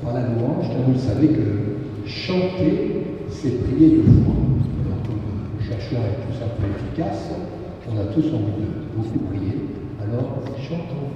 par la louange, car vous savez que chanter, c'est prier de foi. Alors, comme le chercheur est tous un peu efficace, on a tous envie de beaucoup prier, alors chantons.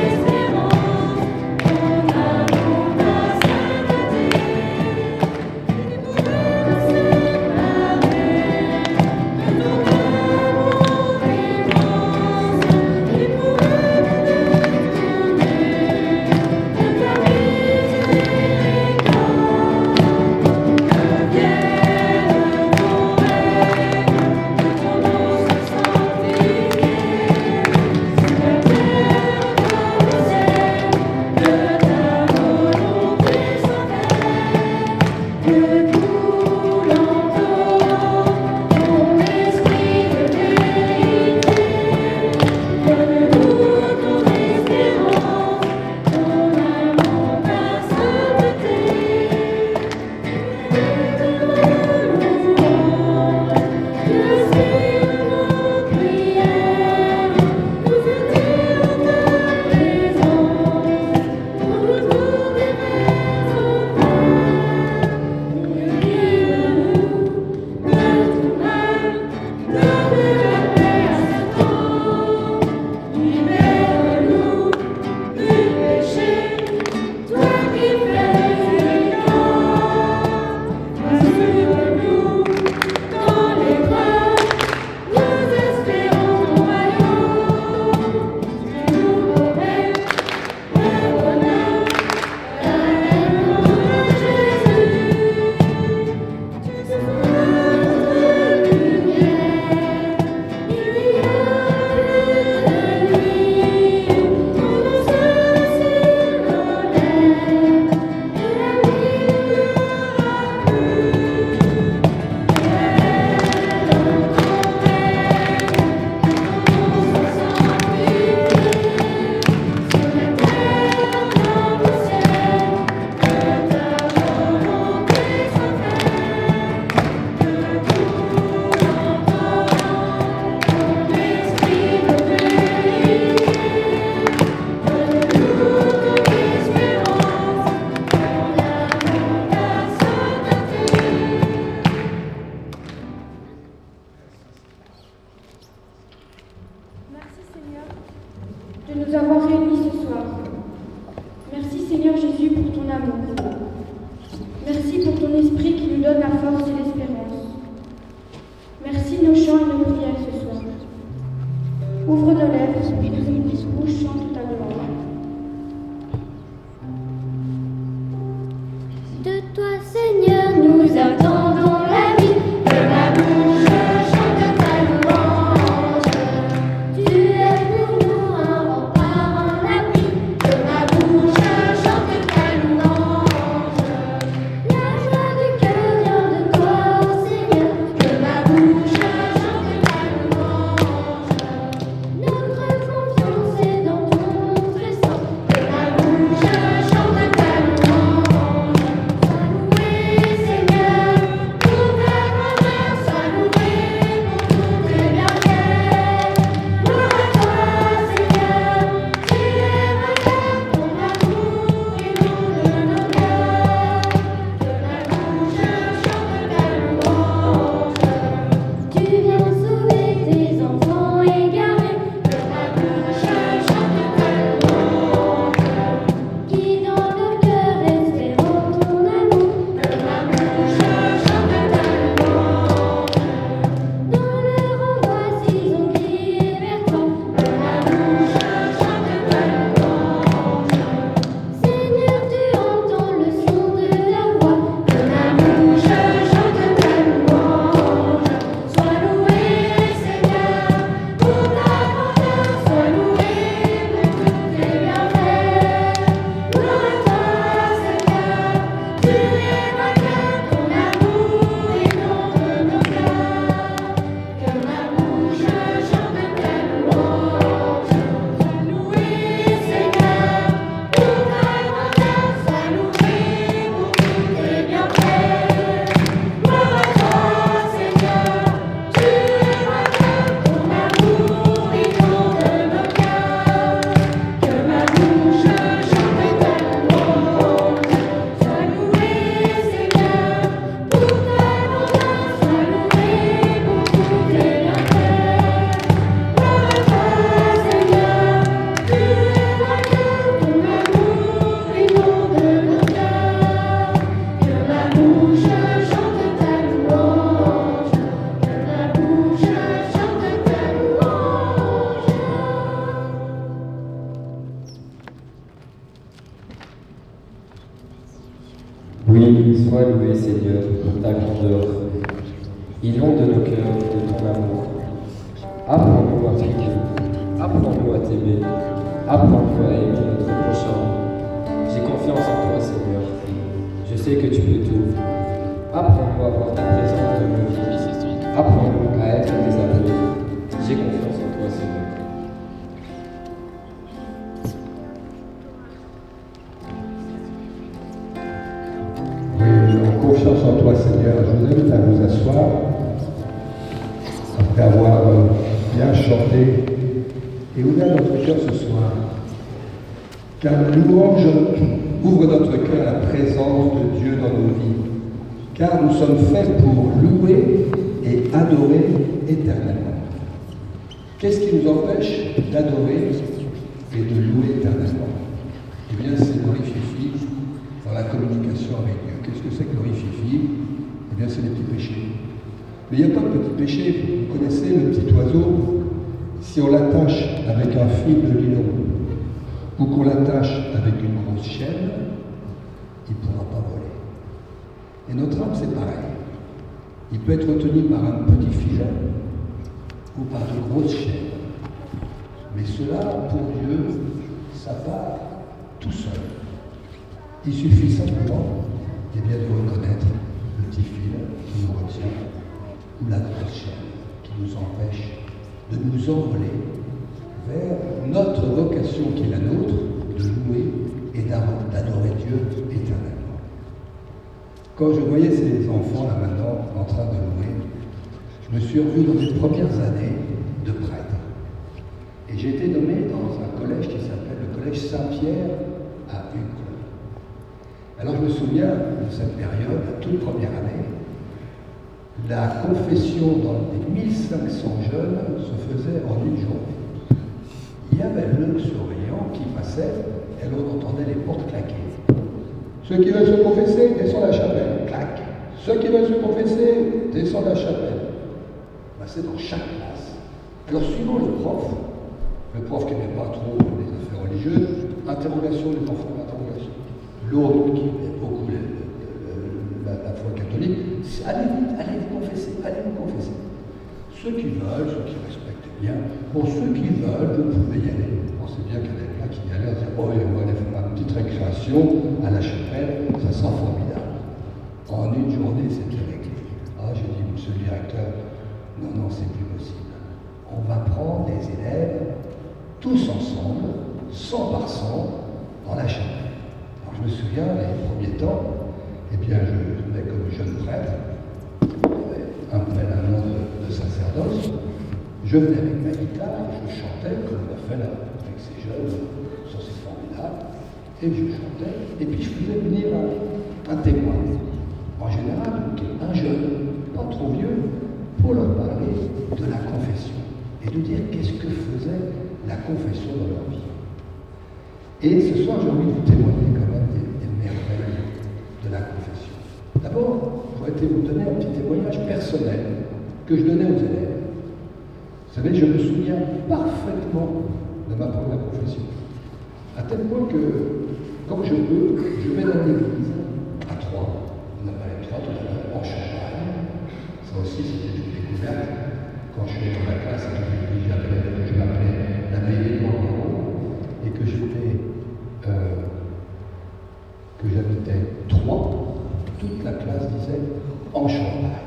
Espérance. Oui, sois loué, Seigneur, pour ta grandeur. Inonde nos cœurs de ton amour. Apprends-nous à prier, apprends-nous à t'aimer, apprends-nous à aimer notre prochain. J'ai confiance en toi, Seigneur. Je sais que tu peux tout. Apprends-nous à voir ta présence dans nos vies. Apprends-nous à être des apôtres. J'ai confiance en toi, Seigneur. Oui, en confiance en toi, Seigneur, je vous invite à vous asseoir après avoir bien chanté et ouvert notre cœur ce soir. Car la louange ouvre notre cœur à la présence de Dieu dans nos vies. Car nous sommes faits pour louer et adorer éternellement. Qu'est-ce qui nous empêche d'adorer et de louer éternellement? Eh bien, c'est le rififi dans la communication avec Dieu. Qu'est-ce que c'est que le rififi? Eh bien, c'est les petits péchés. Mais il n'y a pas de petits péchés. Vous connaissez le petit oiseau? Si on l'attache avec un fil de nylon ou qu'on l'attache avec une grosse chaîne, il ne pourra pas voler. Et notre âme, c'est pareil. Il peut être retenu par un petit filet ou par de grosses chaînes. Mais cela, pour Dieu, ça part tout seul. Il suffit simplement de reconnaître le petit fil qui nous retient ou la grosse chaîne qui nous empêche de nous envoler vers notre vocation qui est la nôtre, de louer et d'adorer Dieu éternellement. Quand je voyais ces enfants là maintenant en train de louer, je me suis revu dans mes premières années de prêtre. Et j'ai été nommé dans un collège qui s'appelle le collège Saint-Pierre à Uccle. Alors je me souviens de cette période, la toute première année, la confession dans les 1500 jeunes se faisait en une journée. Il y avait le surveillant qui passait et l'on entendait les portes claquer. Ceux qui veulent se confesser, descendent la chapelle. Clac. Ceux qui veulent se confesser, descendent la chapelle. Ben, c'est dans chaque classe. Alors suivant le prof qui n'aimait pas trop les affaires religieuses, interrogation des enfants, interrogation. L'autre qui aimait beaucoup la foi catholique, c'est allez vous confesser, allez vous confesser. Ceux qui veulent, ceux qui respectent bien, bon, ceux qui veulent, vous pouvez y aller. On sait bien qu'il y en a plein qui y allaient, on disait, oh, on va aller faire ma petite récréation à la chapelle, ça sera formidable. En une journée, c'était réglé. Ah, j'ai dit, monsieur le directeur, non, c'est plus possible. On va prendre les élèves, tous ensemble, 100 par 100, dans la chapelle. Alors, je me souviens, les premiers temps, eh bien, je venais comme jeune prêtre, un an de sacerdoce, je venais avec ma guitare, je chantais, comme on a fait là, avec ces jeunes, ça c'est formidable, et je chantais, et puis je faisais venir un témoin, en général, un jeune, pas trop vieux, pour leur parler de la confession, et de dire qu'est-ce que faisait la confession dans leur vie. Et ce soir, j'ai envie de vous témoigner quand même des merveilles de la confession. D'abord, je voudrais vous donner un petit témoignage personnel que je donnais aux élèves. Vous savez, je me souviens parfaitement de ma première confession. À tel point que, quand je peux, je vais dans l'église à Troyes. On a parlé de Troyes tout à l'heure, en Champagne. Ça aussi, c'était une découverte. Quand je suis dans la classe à l'église, je m'appelais l'abbé de Montmoreau et que j'habitais Troyes. Toute la classe disait en Champagne.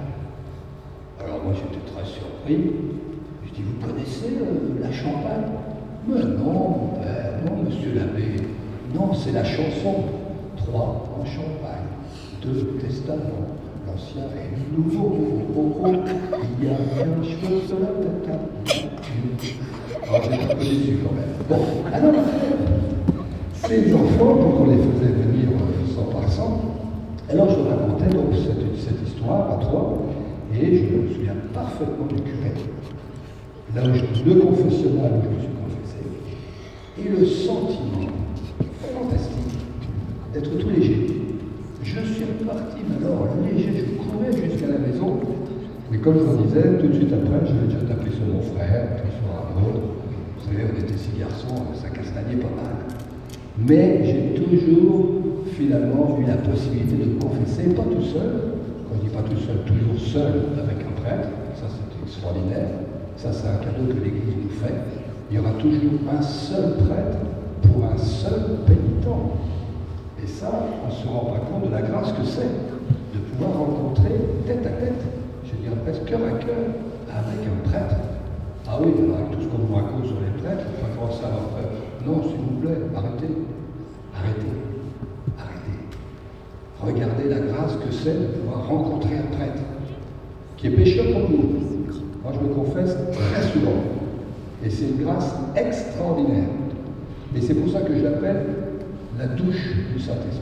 Alors moi j'étais très surpris. Je dis, vous connaissez la Champagne? Mais non, mon père, non, monsieur l'abbé. Non, c'est la chanson. 3 en Champagne, 2 testaments, l'Ancien et le Nouveau. Il y a un cheveu sur la tête. Alors j'étais un peu déçu quand même. Bon, alors, ces enfants, donc on les faisait venir 100 par 100. Alors je racontais donc cette histoire à Troyes, et je me souviens parfaitement du curé, le confessionnal où je me suis confessé, et le sentiment fantastique d'être tout léger. Je suis reparti, mais alors léger, je courais jusqu'à la maison, mais comme je vous disais, tout de suite après, j'avais déjà tapé sur mon frère, puis sur un autre. Vous savez, on était 6 garçons, ça castagnait pas mal. Mais j'ai toujours finalement eu la possibilité de me confesser, pas tout seul, quand je dis pas tout seul, toujours seul avec un prêtre, ça c'est extraordinaire, ça c'est un cadeau que l'Église nous fait. Il y aura toujours un seul prêtre pour un seul pénitent. Et ça, on ne se rend pas compte de la grâce que c'est de pouvoir rencontrer tête à tête, je dirais presque cœur à cœur, avec un prêtre. Ah oui, alors avec tout ce qu'on nous raconte sur les prêtres, il faut pas commencer à avoir peur. Non, s'il vous plaît, arrêtez. Arrêtez. Arrêtez. Regardez la grâce que c'est de pouvoir rencontrer un prêtre qui est pécheur comme nous. Moi, je me confesse très souvent. Et c'est une grâce extraordinaire. Et c'est pour ça que je l'appelle la douche du Saint-Esprit.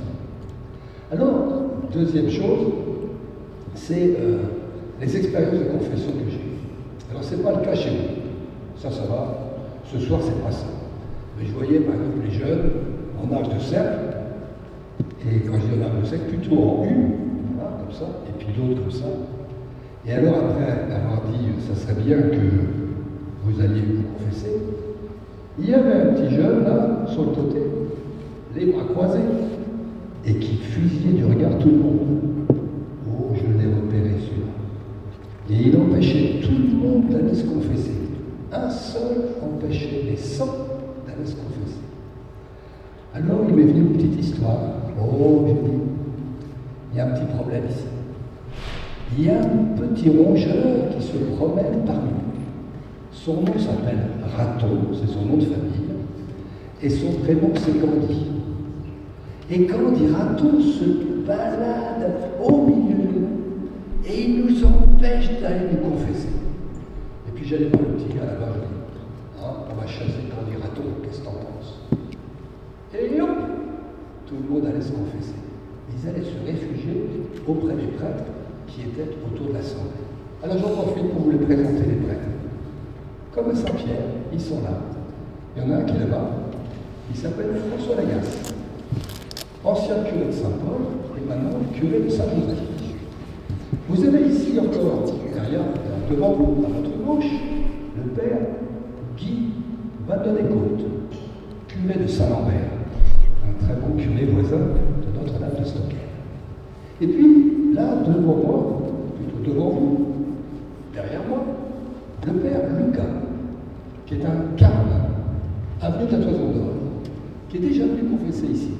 Alors, deuxième chose, c'est les expériences de confession que j'ai. Alors, ce n'est pas le cas chez vous. Ça va. Ce soir, c'est pas ça. Mais je voyais, par exemple, les jeunes en âge de cercle, et quand je dis en âge de cercle, plutôt en U, voilà, comme ça, et puis d'autres comme ça. Et alors, après avoir dit, ça serait bien que vous alliez vous confesser, il y avait un petit jeune, là, sur le côté, les bras croisés, et qui fusillait du regard tout le monde. Oh, je l'ai repéré, celui-là. Et il empêchait tout le monde d'aller se confesser. Un seul empêchait les 100 d'aller se confesser. Alors, il m'est venu une petite histoire. Oh, j'ai dit, il y a un petit problème ici. Il y a un petit rongeur qui se promène parmi nous. Son nom s'appelle Raton, c'est son nom de famille, et son prénom c'est Gandhi. Et Gandhi Raton se balade au milieu de nous, et il nous empêche d'aller nous confesser. Et puis j'allais voir le petit gars là-bas, je dis, on va chasser Gandhi Raton, qu'est-ce que t'en penses? Et hop, tout le monde allait se confesser. Ils allaient se réfugier auprès des prêtres qui étaient autour de l'assemblée. Alors j'en profite pour vous les présenter, les prêtres. Comme à Saint-Pierre, ils sont là. Il y en a un qui est là-bas, il s'appelle François Lagasse, ancien curé de Saint-Paul et maintenant curé de Saint-Joseph. Vous avez ici encore, derrière, devant vous, à votre gauche, le père Guy Vandenecôte, curé de Saint-Lambert, un très bon curé voisin de Notre-Dame de Stockholm. Et puis, là, devant moi, plutôt devant vous, derrière moi, le père Lucas, qui est un carme, avenue de la Toison d'Or, qui est déjà venu confesser ici,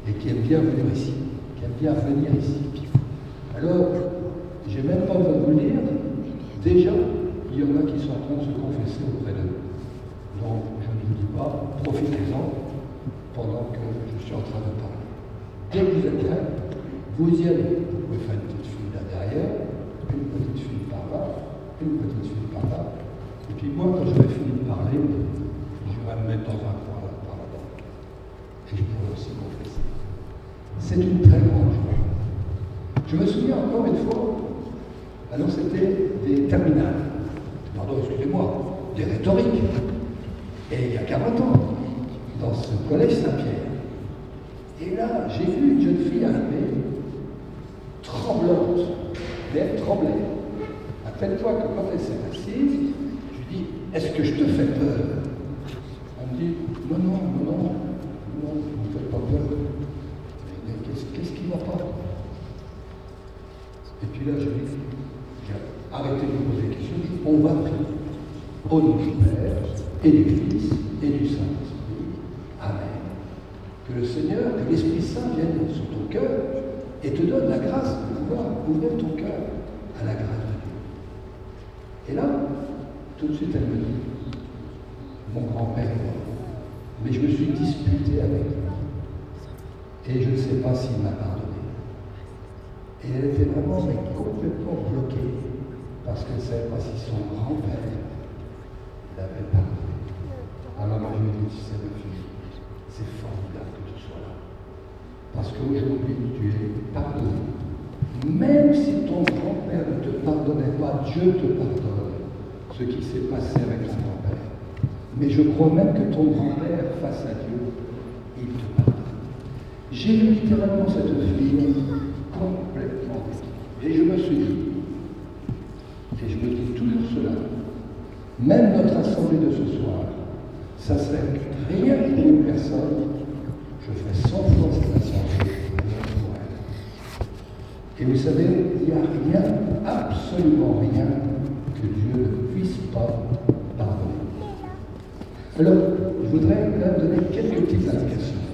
et qui aime bien venir ici, qui aime bien venir ici. Alors, j'ai même pas besoin de vous le dire, déjà, il y en a qui sont en train de se confesser auprès de nous. Donc, je ne vous dis pas, profitez-en pendant que je suis en train de parler. Dès que vous êtes prêts, vous y allez. Vous pouvez faire une petite file là derrière, une petite file par là, une petite file par là. Et puis moi, quand j'aurai fini de parler, je vais me mettre dans un coin là, par là-bas. Et je pourrai aussi confesser. C'est une très grande joie. Je me souviens encore une fois, alors c'était des terminales, pardon, excusez-moi, des rhétoriques. Et il y a 40 ans, dans ce collège Saint-Pierre. Et là, j'ai vu une jeune fille arriver, tremblante, mais elle tremblait. Rappelle-toi que quand elle s'est assise, je lui dis, est-ce que je te fais peur? Elle me dit, non, ne me faites pas peur. Mais qu'est-ce qui ne va pas? Et puis là, j'ai arrêté de me poser des questions, on va prier. Au nom du Père, et du Fils, et du Saint-Esprit. Amen. Que le Seigneur, que l'Esprit Saint vienne sur ton cœur et te donne la grâce de pouvoir ouvrir ton cœur à la grâce de Dieu. Et là, tout de suite, elle me dit, mon grand-père est mort, mais je me suis disputé avec lui. Et je ne sais pas s'il m'a pardonné. Et elle était vraiment complètement bloquée, parce qu'elle ne savait pas si son grand-père l'avait pardonné. Alors moi, je lui ai dit, tu sais, ma fille, c'est formidable que tu sois là. Parce qu'aujourd'hui, tu es pardonné. Même si ton grand-père ne te pardonnait pas, Dieu te pardonne ce qui s'est passé avec ton grand-père. Mais je crois même que ton grand-père, face à Dieu, il te pardonne. J'ai vu littéralement cette fille complètement. Et je me suis dit, et je me dis toujours cela, même notre assemblée de ce soir, ça serait rien pour une personne, je fais 100 fois cette assemblée Et vous savez, il n'y a rien, absolument rien, que Dieu ne puisse pas pardonner. Alors, je voudrais là donner quelques petites indications.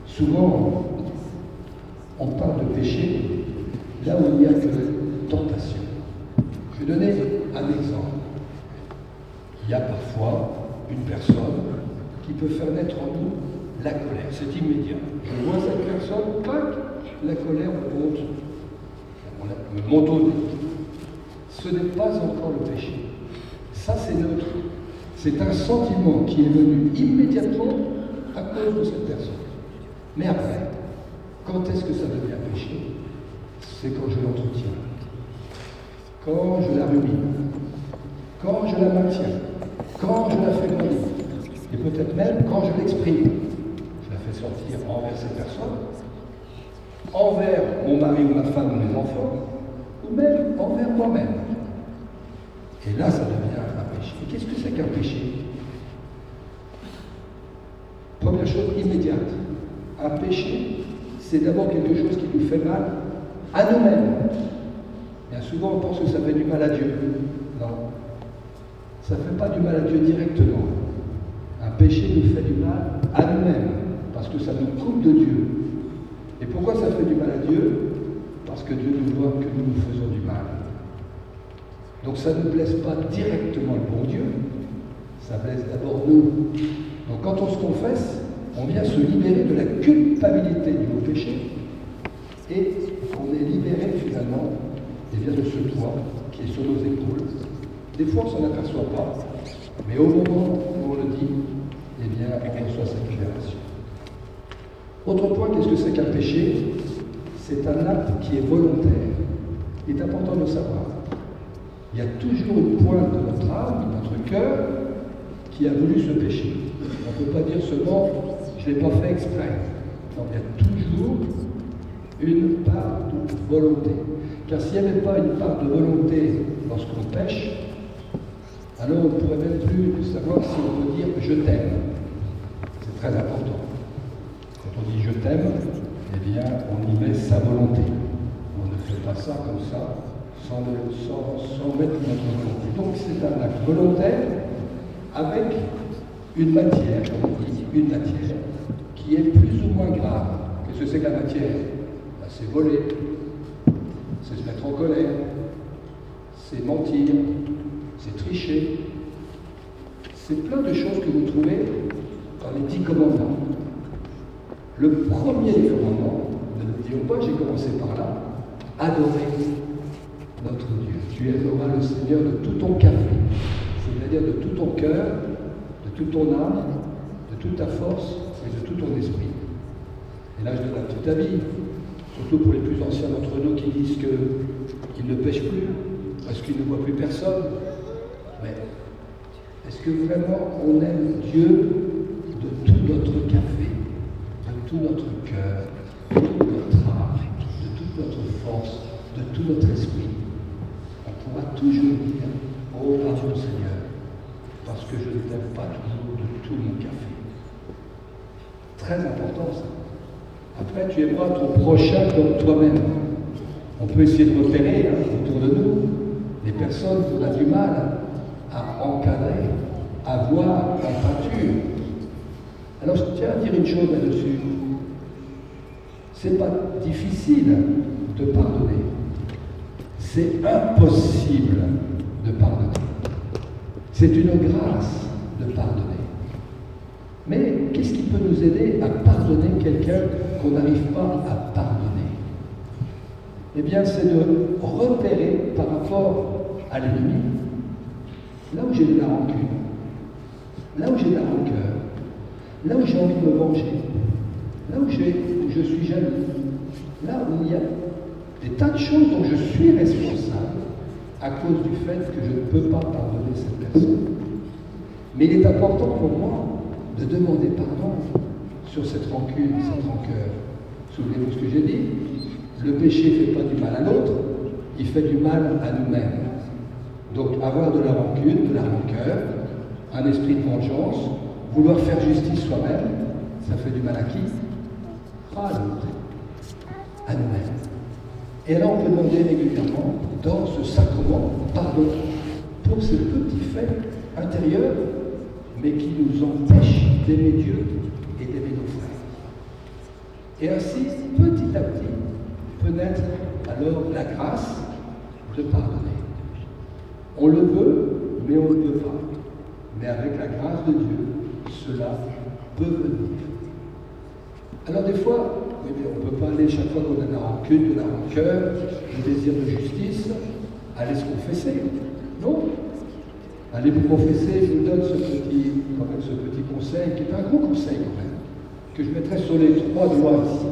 Souvent, on parle de péché là où il n'y a que tentation. Je vais donner un exemple. Il y a parfois une personne qui peut faire naître en nous la colère. C'est immédiat. Je vois cette personne, tac, la colère me monte au nez. Ce n'est pas encore le péché. Ça, c'est neutre. C'est un sentiment qui est venu immédiatement à cause de cette personne. Mais après, quand est-ce que ça devient péché? C'est quand je l'entretiens, quand je la rumine, quand je la maintiens, quand je la fais grandir, et peut-être même quand je l'exprime. Je la fais sortir envers cette personne, envers mon mari ou ma femme ou mes enfants, ou même envers moi-même. Et là, ça devient un péché. Et qu'est-ce que c'est qu'un péché? Première chose immédiate. Un péché, c'est d'abord quelque chose qui nous fait mal à nous-mêmes. Bien souvent, on pense que ça fait du mal à Dieu. Non. Ça ne fait pas du mal à Dieu directement. Un péché nous fait du mal à nous-mêmes, parce que ça nous coupe de Dieu. Et pourquoi ça fait du mal à Dieu? Parce que Dieu nous voit que nous faisons du mal. Donc ça ne blesse pas directement le bon Dieu, ça blesse d'abord nous. Donc quand on se confesse, on vient se libérer de la culpabilité du péché et on est libéré finalement de ce poids qui est sur nos épaules. Des fois on ne s'en aperçoit pas, mais au moment où on le dit, eh bien on reçoit cette libération. Autre point, qu'est-ce que c'est qu'un péché? C'est un acte qui est volontaire. Il est important de le savoir. Il y a toujours une pointe de notre âme, de notre cœur, qui a voulu ce péché. On ne peut pas dire seulement « je ne l'ai pas fait exprès ». Non, il y a toujours une part de volonté. Car s'il n'y avait pas une part de volonté lorsqu'on pêche, alors on ne pourrait même plus savoir si on peut dire « je t'aime ». C'est très important. Quand on dit « je t'aime », eh bien, on y met sa volonté. On ne fait pas ça comme ça, sans mettre notre volonté. Donc c'est un acte volontaire avec une matière, comme on dit, une matière qui est plus ou moins grave. Qu'est-ce que c'est que la matière? Ben, c'est voler, c'est se mettre en colère, c'est mentir, c'est tricher. C'est plein de choses que vous trouvez dans les 10 commandements. Le premier des commandements, ne nous disons pas, j'ai commencé par là, adorer notre Dieu. Tu aimeras le Seigneur de tout ton cœur, c'est-à-dire de tout ton cœur, de toute ton âme, de toute ta force et de tout ton esprit. Et là, je donne un petit avis, surtout pour les plus anciens d'entre nous qui disent qu'ils ne pêchent plus, parce qu'ils ne voient plus personne. Mais est-ce que vraiment on aime Dieu de tout notre café, de tout notre cœur, de toute notre âme, de toute notre force, de tout notre esprit? On pourra toujours dire « Oh, pardon Seigneur, parce que je ne t'aime pas toujours de tout mon café. » Très important ça. Après, tu aimeras ton prochain comme toi-même. On peut essayer de repérer autour de nous des personnes qu'on a du mal à encadrer, à voir en peinture. Alors je tiens à dire une chose là-dessus. C'est pas difficile de pardonner. C'est impossible de pardonner. C'est une grâce de pardonner. Mais qu'est-ce qui peut nous aider à pardonner quelqu'un qu'on n'arrive pas à pardonner? Eh bien, c'est de repérer par rapport à l'ennemi, là où j'ai de la rancune, là où j'ai de la rancœur, là où j'ai envie de me venger, là où je suis jaloux, là où il y a des tas de choses dont je suis responsable à cause du fait que je ne peux pas pardonner cette personne. Mais il est important pour moi de demander pardon sur cette rancune, cette rancœur. Souvenez-vous ce que j'ai dit, le péché ne fait pas du mal à l'autre, il fait du mal à nous-mêmes. Donc avoir de la rancune, de la rancœur, un esprit de vengeance, vouloir faire justice soi-même, ça fait du mal à qui? À l'autre, à nous-mêmes. Et alors on peut demander régulièrement, dans ce sacrement, pardon pour ces petits faits intérieurs, mais qui nous empêchent d'aimer Dieu et d'aimer nos frères. Et ainsi, petit à petit, peut naître alors la grâce de pardonner. On le veut, mais on ne le peut pas. Mais avec la grâce de Dieu, cela peut venir. Alors des fois, on ne peut pas aller chaque fois qu'on a de la rancune, de la rancœur, du désir de justice, aller se confesser. Non. Allez vous confesser, je vous donne ce petit conseil, qui est un gros conseil quand même, que je mettrai sur les 3 doigts ici.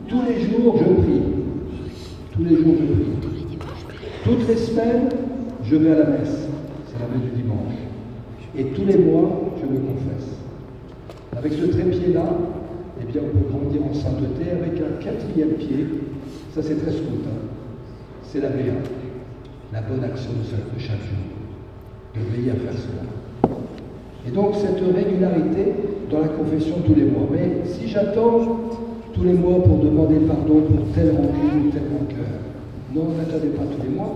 Tous les jours, je prie. Tous les jours, je prie. Toutes les semaines, je vais à la messe. C'est la messe du dimanche. Et tous les mois, je me confesse. Avec ce trépied-là, eh bien, on peut grandir en sainteté avec un 4e pied. Ça, c'est très scout. C'est la BA, la bonne action de chaque jour. De veiller à faire cela. Et donc, cette régularité dans la confession tous les mois. Mais si j'attends tous les mois pour demander pardon pour telle rancune ou tel rancœur, non, n'attendez pas tous les mois.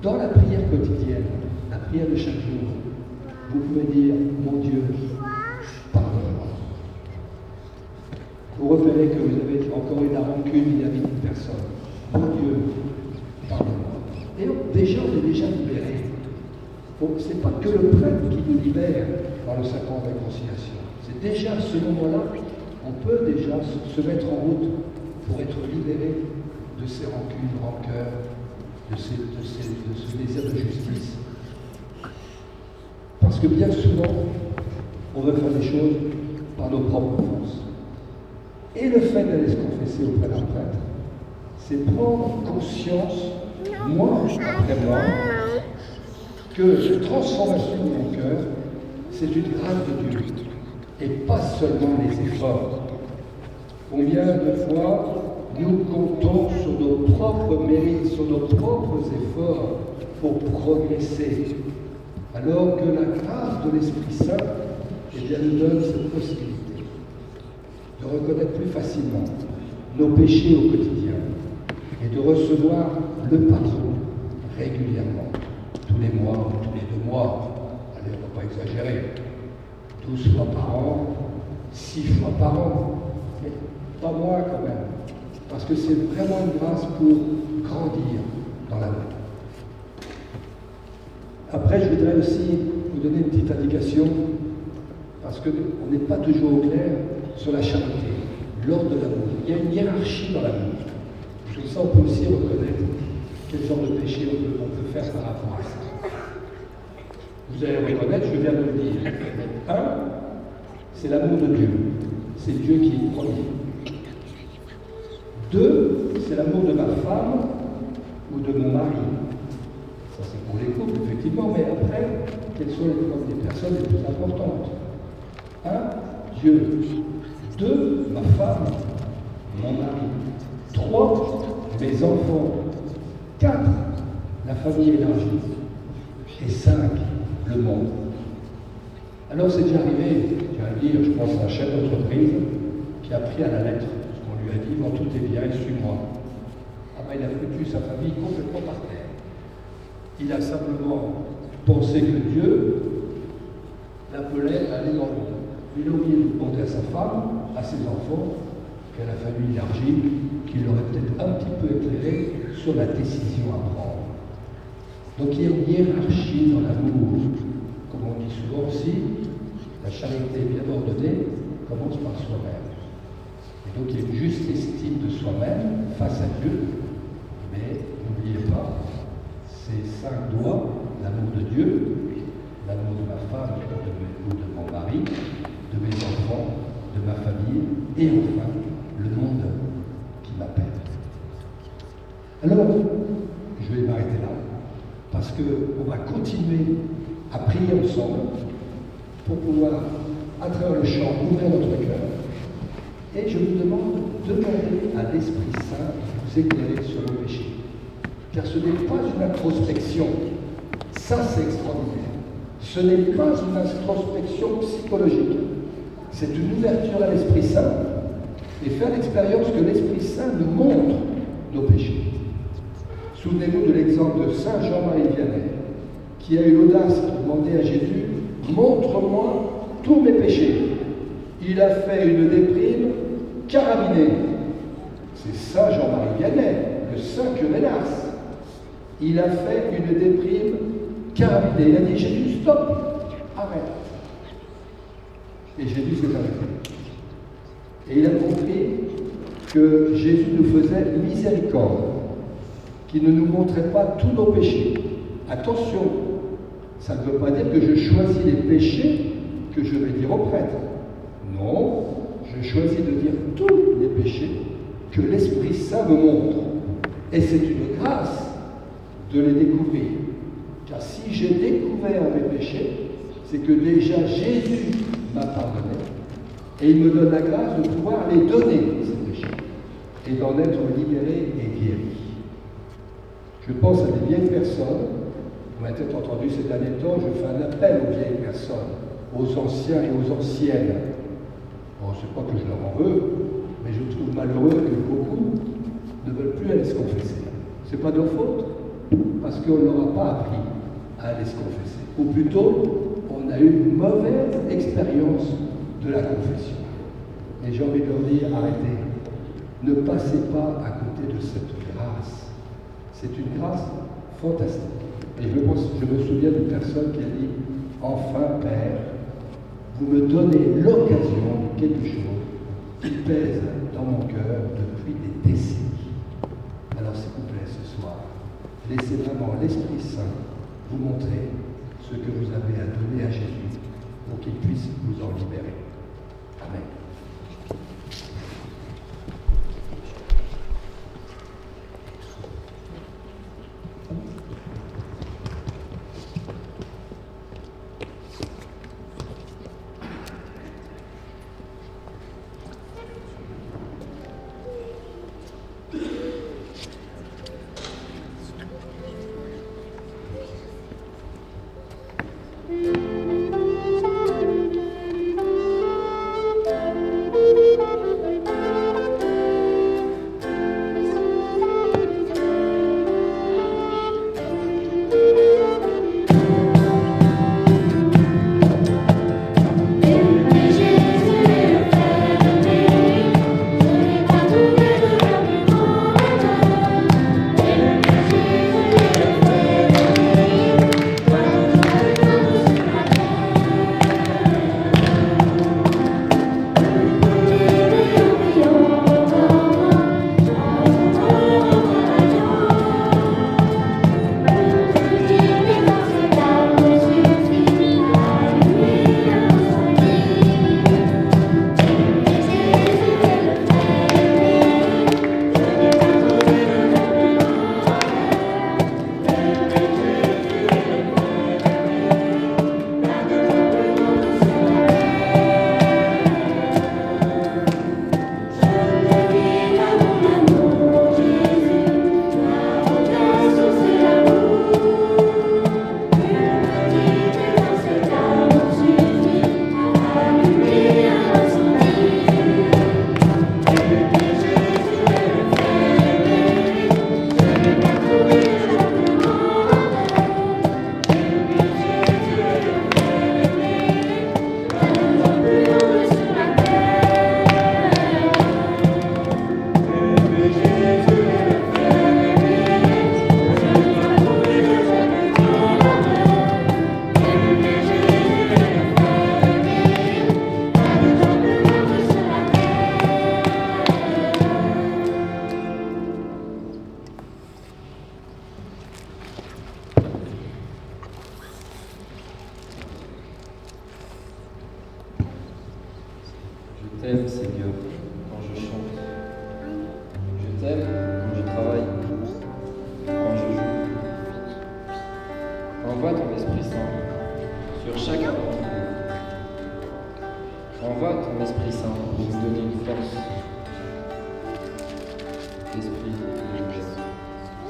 Dans la prière quotidienne, la prière de chaque jour, vous pouvez dire, mon Dieu, pardonne-moi. Vous repérez que vous avez encore eu la rancune vis-à-vis d'une personne. Mon Dieu, pardonne-moi. Et donc, déjà, on est déjà libéré. Donc, ce n'est pas que le prêtre qui nous libère par le sacrement de réconciliation. C'est déjà à ce moment-là, on peut déjà se mettre en route pour être libéré de ces rancunes, rancœurs, de ce désir de justice. Parce que bien souvent, on veut faire des choses par nos propres forces. Et le fait d'aller se confesser auprès d'un prêtre, c'est prendre conscience, mois après mois, que cette transformation de mon cœur, c'est une grâce de Dieu, et pas seulement les efforts. Combien de fois nous comptons sur nos propres mérites, sur nos propres efforts pour progresser, alors que la grâce de l'Esprit Saint, eh bien, nous donne cette possibilité de reconnaître plus facilement nos péchés au quotidien et de recevoir le pardon régulièrement. Tous les mois ou tous les 2 mois, allez, on ne va pas exagérer, 12 fois par an, 6 fois par an, mais pas moins quand même, parce que c'est vraiment une grâce pour grandir dans l'amour. Après, je voudrais aussi vous donner une petite indication, parce qu'on n'est pas toujours au clair sur la charité, l'ordre de l'amour. Il y a une hiérarchie dans l'amour. Comme ça, on peut aussi reconnaître quel genre de péché on peut faire par rapport à ça. Vous allez reconnaître, je viens de le dire. 1, c'est l'amour de Dieu. C'est Dieu qui est premier. 2, c'est l'amour de ma femme ou de mon mari. Ça, c'est pour les couples, effectivement, mais après, quelles sont les personnes les plus importantes? 1, Dieu. 2, ma femme, mon mari. 3, mes enfants. 4, la famille élargie. Et 5, le monde. Alors c'est déjà arrivé, je pense à un chef d'entreprise qui a pris à la lettre ce qu'on lui a dit, bon, tout est bien, suis-moi. Ah ben il a foutu sa famille complètement par terre. Il a simplement pensé que Dieu l'appelait à aller dans le monde. Il a oublié de demander à sa femme, à ses enfants, qu'à la famille élargie, qu'il aurait peut-être un petit peu éclairé sur la décision à prendre. Donc il y a une hiérarchie dans l'amour. Comme on dit souvent aussi, la charité bien ordonnée commence par soi-même. Et donc il y a une juste estime de soi-même face à Dieu, mais n'oubliez pas, ces 5 doigts, l'amour de Dieu, l'amour de ma femme ou de mon mari, de mes enfants, de ma famille, et enfin, le monde qui m'appelle. Alors, je vais m'arrêter là, parce qu'on va continuer à prier ensemble pour pouvoir, à travers le chant, ouvrir notre cœur. Et je vous demande de demander à l'Esprit Saint de vous éclairer sur le péché. Car ce n'est pas une introspection. Ça, c'est extraordinaire. Ce n'est pas une introspection psychologique. C'est une ouverture à l'Esprit Saint et faire l'expérience que l'Esprit Saint nous montre nos péchés. Souvenez-vous de l'exemple de Saint Jean-Marie Vianney, qui a eu l'audace de demander à Jésus « Montre-moi tous mes péchés ». Il a fait une déprime carabinée. C'est Saint Jean-Marie Vianney, le saint curé d'Ars. Il a fait une déprime carabinée. Il a dit « Jésus, stop, arrête ». Et Jésus s'est arrêté. Et il a compris que Jésus nous faisait miséricorde, qu'il ne nous montrait pas tous nos péchés. Attention, ça ne veut pas dire que je choisis les péchés que je vais dire au prêtre. Non, je choisis de dire tous les péchés que l'Esprit Saint me montre. Et c'est une grâce de les découvrir. Car si j'ai découvert mes péchés, c'est que déjà Jésus m'a pardonné. Et il me donne la grâce de pouvoir les donner, ces péchés, et d'en être libéré et guéri. Je pense à des vieilles personnes. Vous m'avez peut-être entendu ces derniers temps, je fais un appel aux vieilles personnes, aux anciens et aux anciennes. Bon, c'est pas que je leur en veux, mais je trouve malheureux que beaucoup ne veulent plus aller se confesser. C'est pas de leur faute, parce qu'on ne leur a pas appris à aller se confesser. Ou plutôt, on a eu une mauvaise expérience de la confession. Et j'ai envie de leur dire, arrêtez. Ne passez pas à côté de cette grâce. C'est une grâce fantastique. Et je me souviens d'une personne qui a dit « Enfin, Père, vous me donnez l'occasion de quelque chose qui pèse dans mon cœur depuis des décennies. » Alors s'il vous plaît, ce soir, laissez vraiment l'Esprit Saint vous montrer ce que vous avez à donner à Jésus pour qu'il puisse vous en libérer. Amen. Je t'aime, Seigneur, quand je chante. Je t'aime quand je travaille, quand je joue. Envoie ton Esprit Saint sur chacun d'entre nous. Envoie ton Esprit Saint pour nous donner une force. Esprit de Dieu,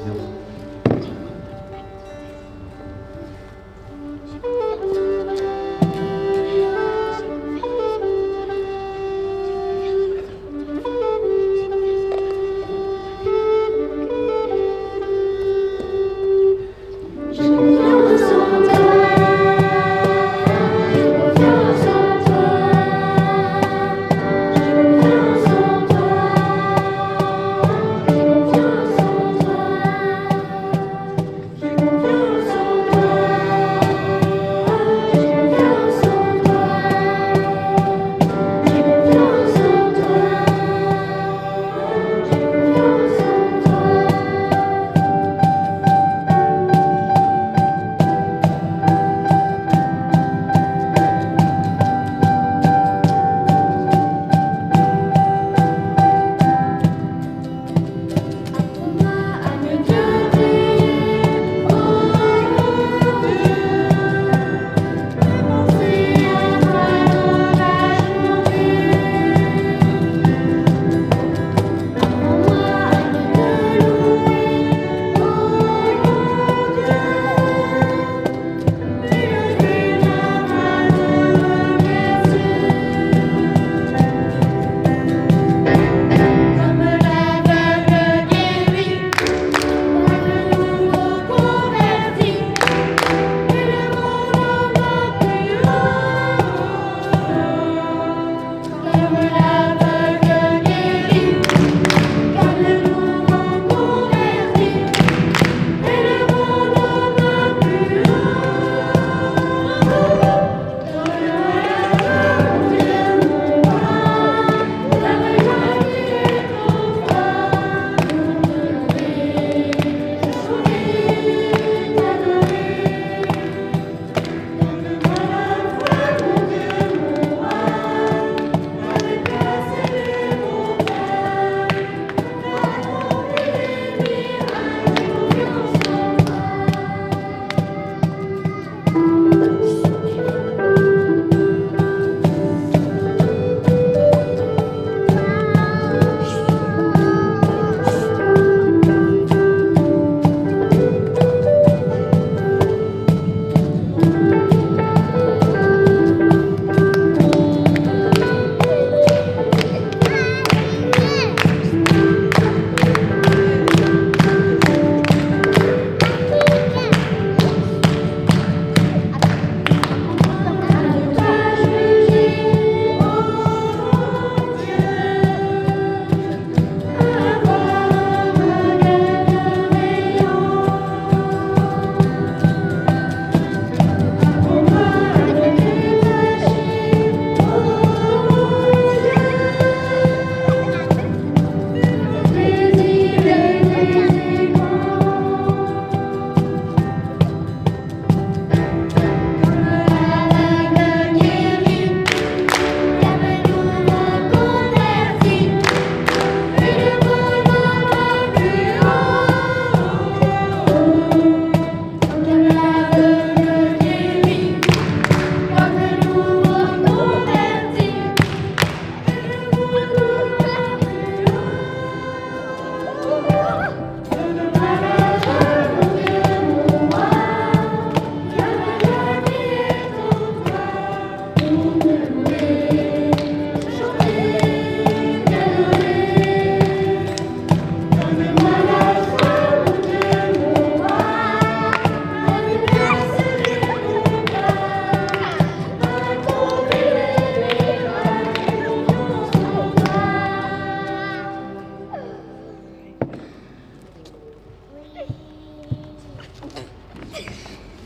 viens.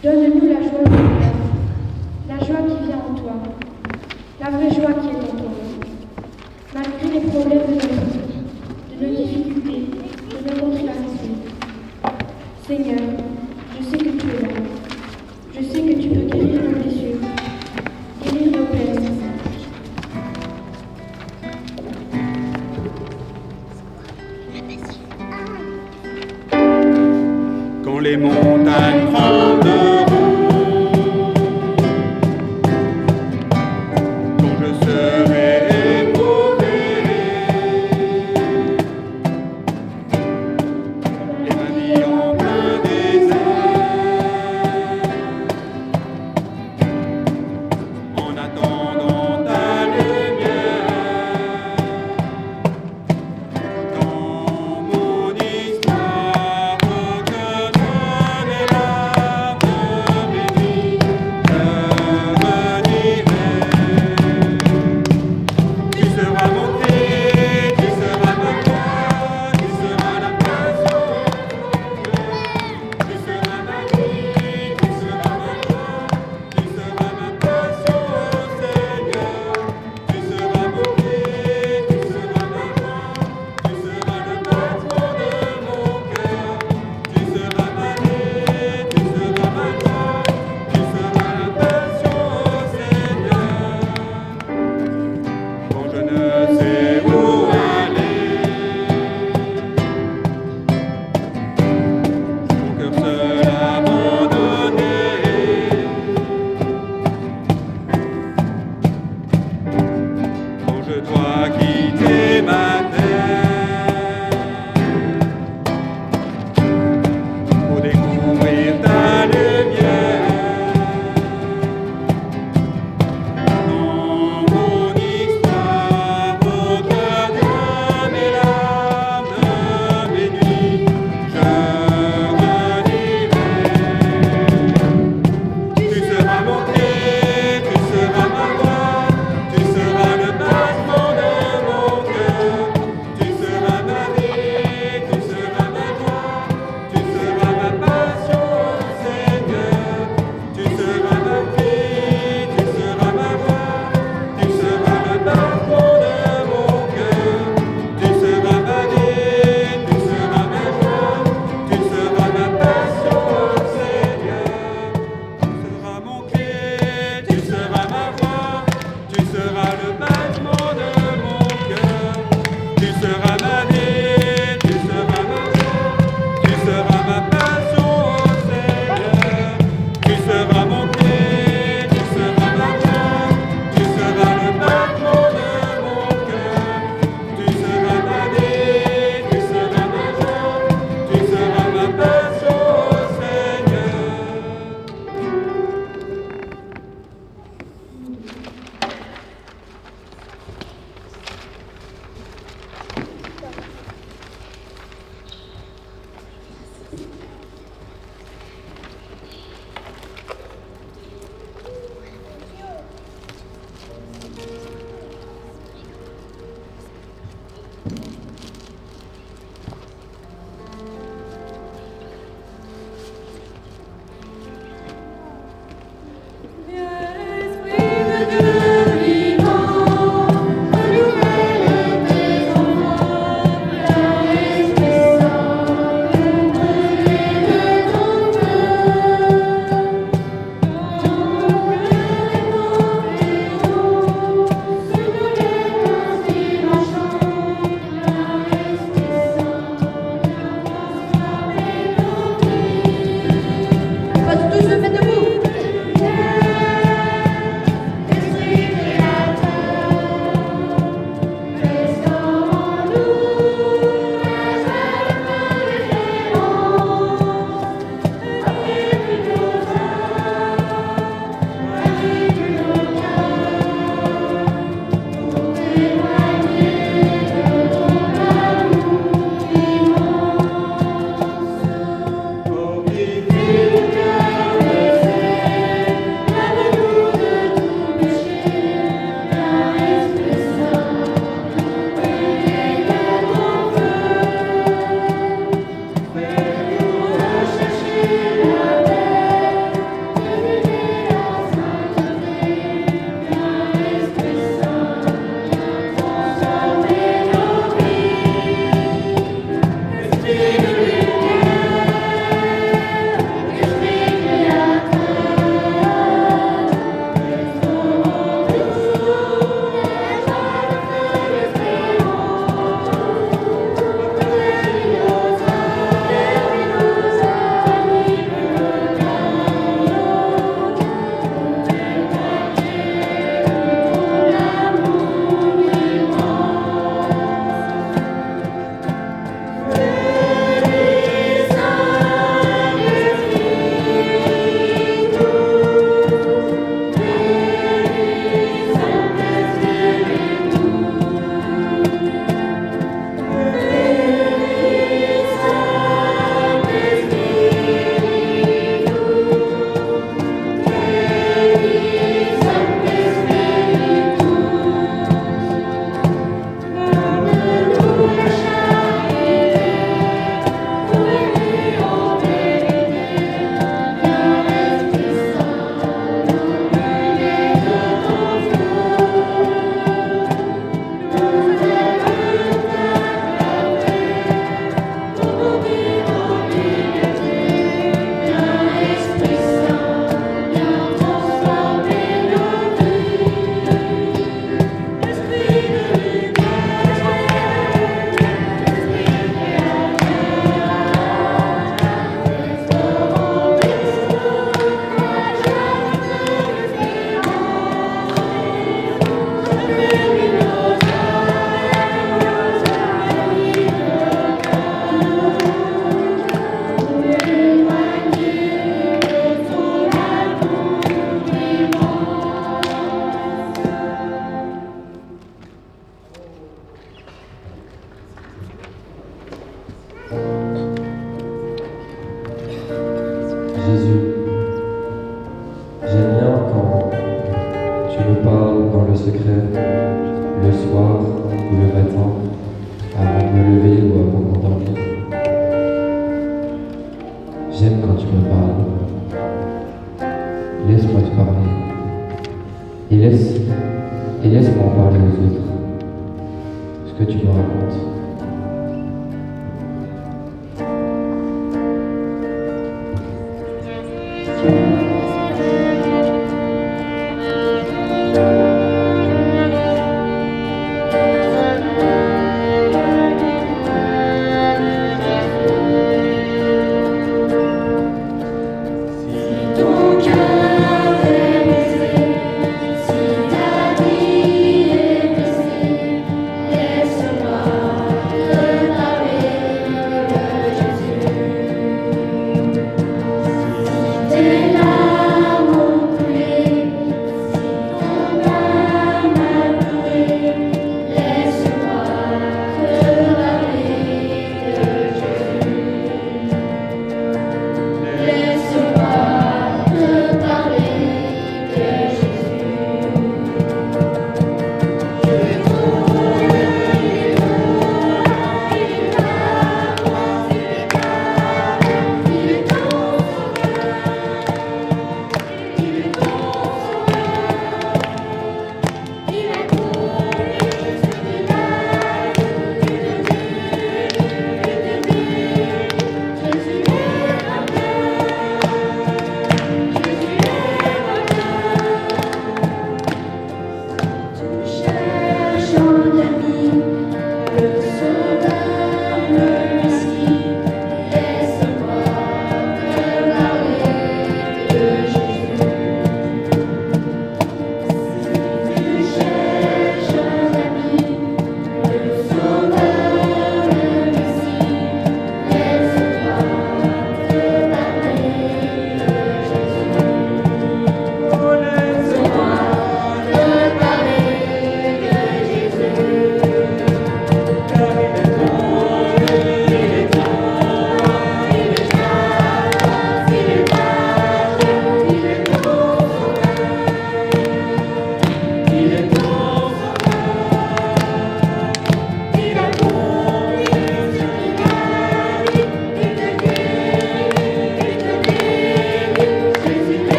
Donne-nous la joie, Seigneur, la joie qui vient en toi, la vraie joie qui est en toi. Malgré les problèmes de notre vie, de nos difficultés, de nos contrariétés. Seigneur, je sais que tu es là. Je sais que tu peux guérir nos blessures, guérir nos peines. Quand les montagnes trembleront, quand je serai éprouvé, et ma vie en plein désert, en attendant ta lumière, dans mon histoire, que donne l'amour. Jésus, j'aime bien quand tu me parles dans le secret, le soir ou le matin, avant de me lever ou avant de m'endormir. J'aime quand tu me parles. Laisse-moi te parler. Et laisse-moi en parler aux autres. Ce que tu me racontes. Laisse-moi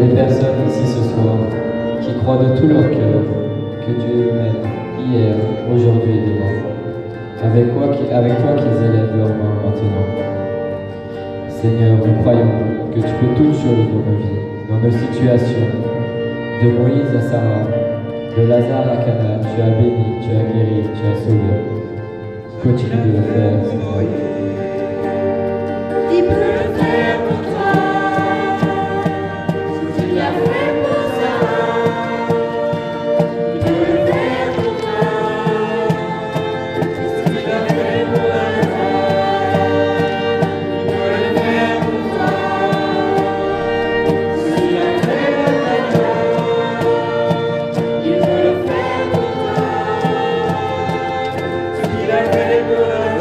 des personnes ici ce soir qui croient de tout leur cœur que Dieu m'aime hier, aujourd'hui et demain. Avec toi qu'ils élèvent leurs mains maintenant. Seigneur, nous croyons que tu peux toutes choses dans nos vies, dans nos situations. De Moïse à Sarah, de Lazare à Cana, tu as béni, tu as guéri, tu as sauvé. Continue de le faire, Seigneur. Il peut le faire pour toi. Si tu l'as fait pour ça, il peut le faire pour toi. Si tu l'as fait pour Lazare, il peut le faire pour toi. Si tu l'as fait pour Lazare, il peut le faire pour toi. Si tu l'as fait pour Lazare,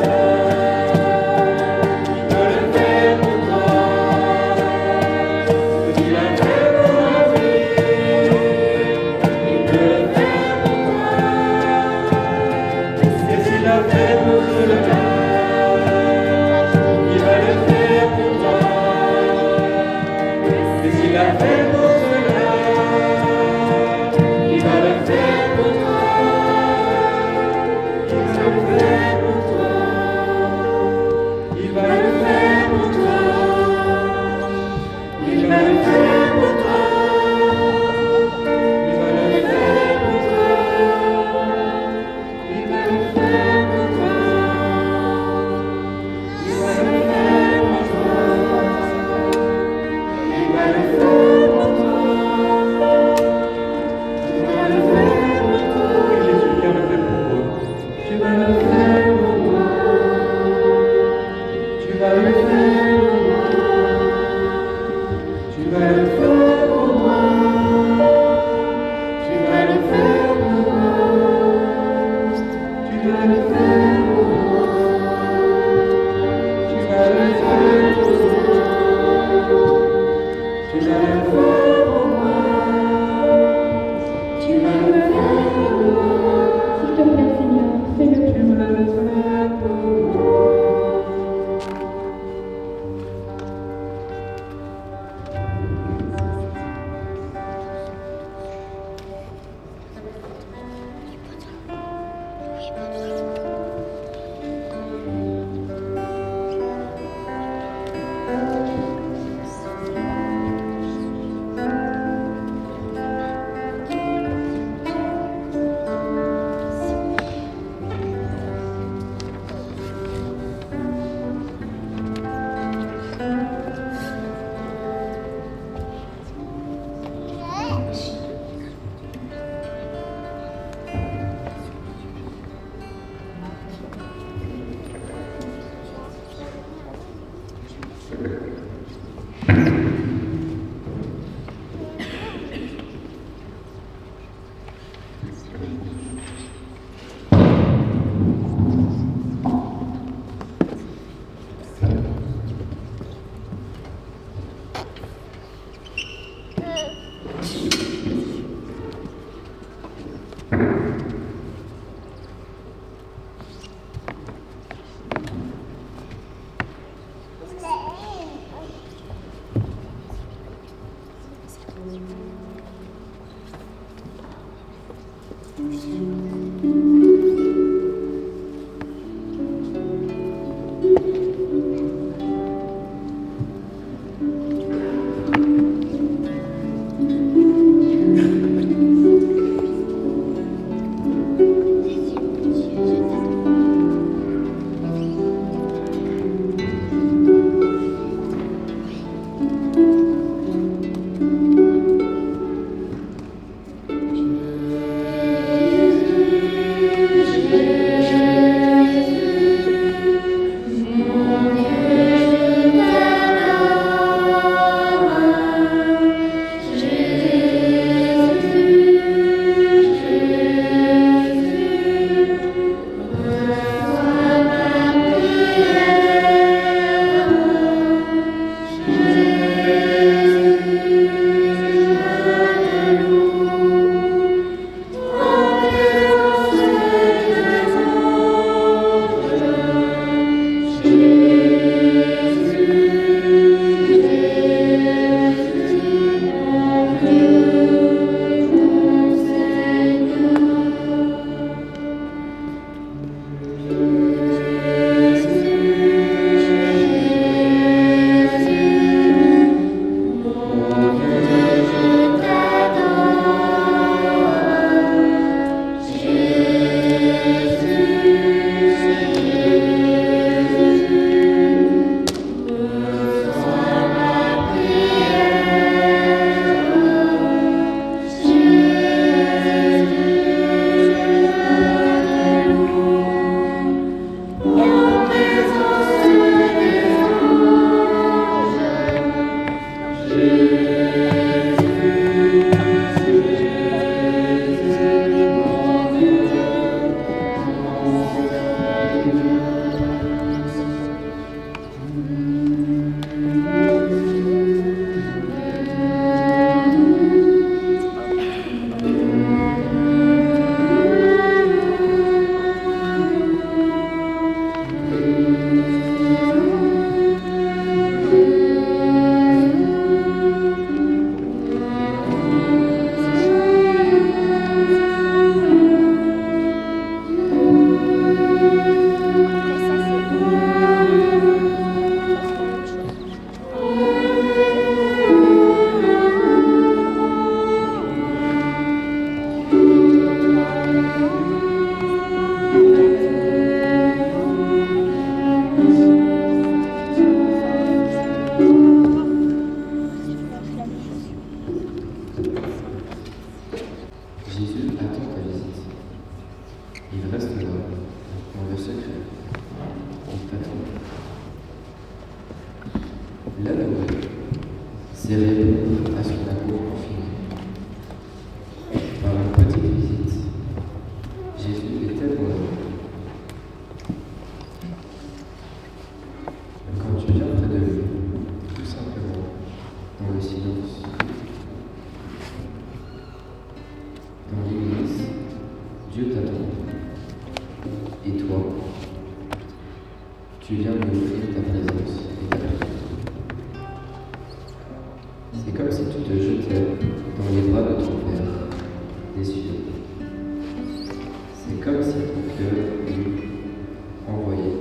Jésus attend ta visite. Il reste là, dans le secret. Il t'attend. L'adorer, c'est répondre à son amour infini. Par une petite visite, Jésus est tellement heureux. Quand tu viens près de lui, tout simplement, dans le silence, dans l'église, Dieu t'attend. Et toi, tu viens lui offrir ta présence et ta prière. C'est comme si tu te jetais dans les bras de ton Père, des cieux. C'est comme si ton cœur lui envoyait.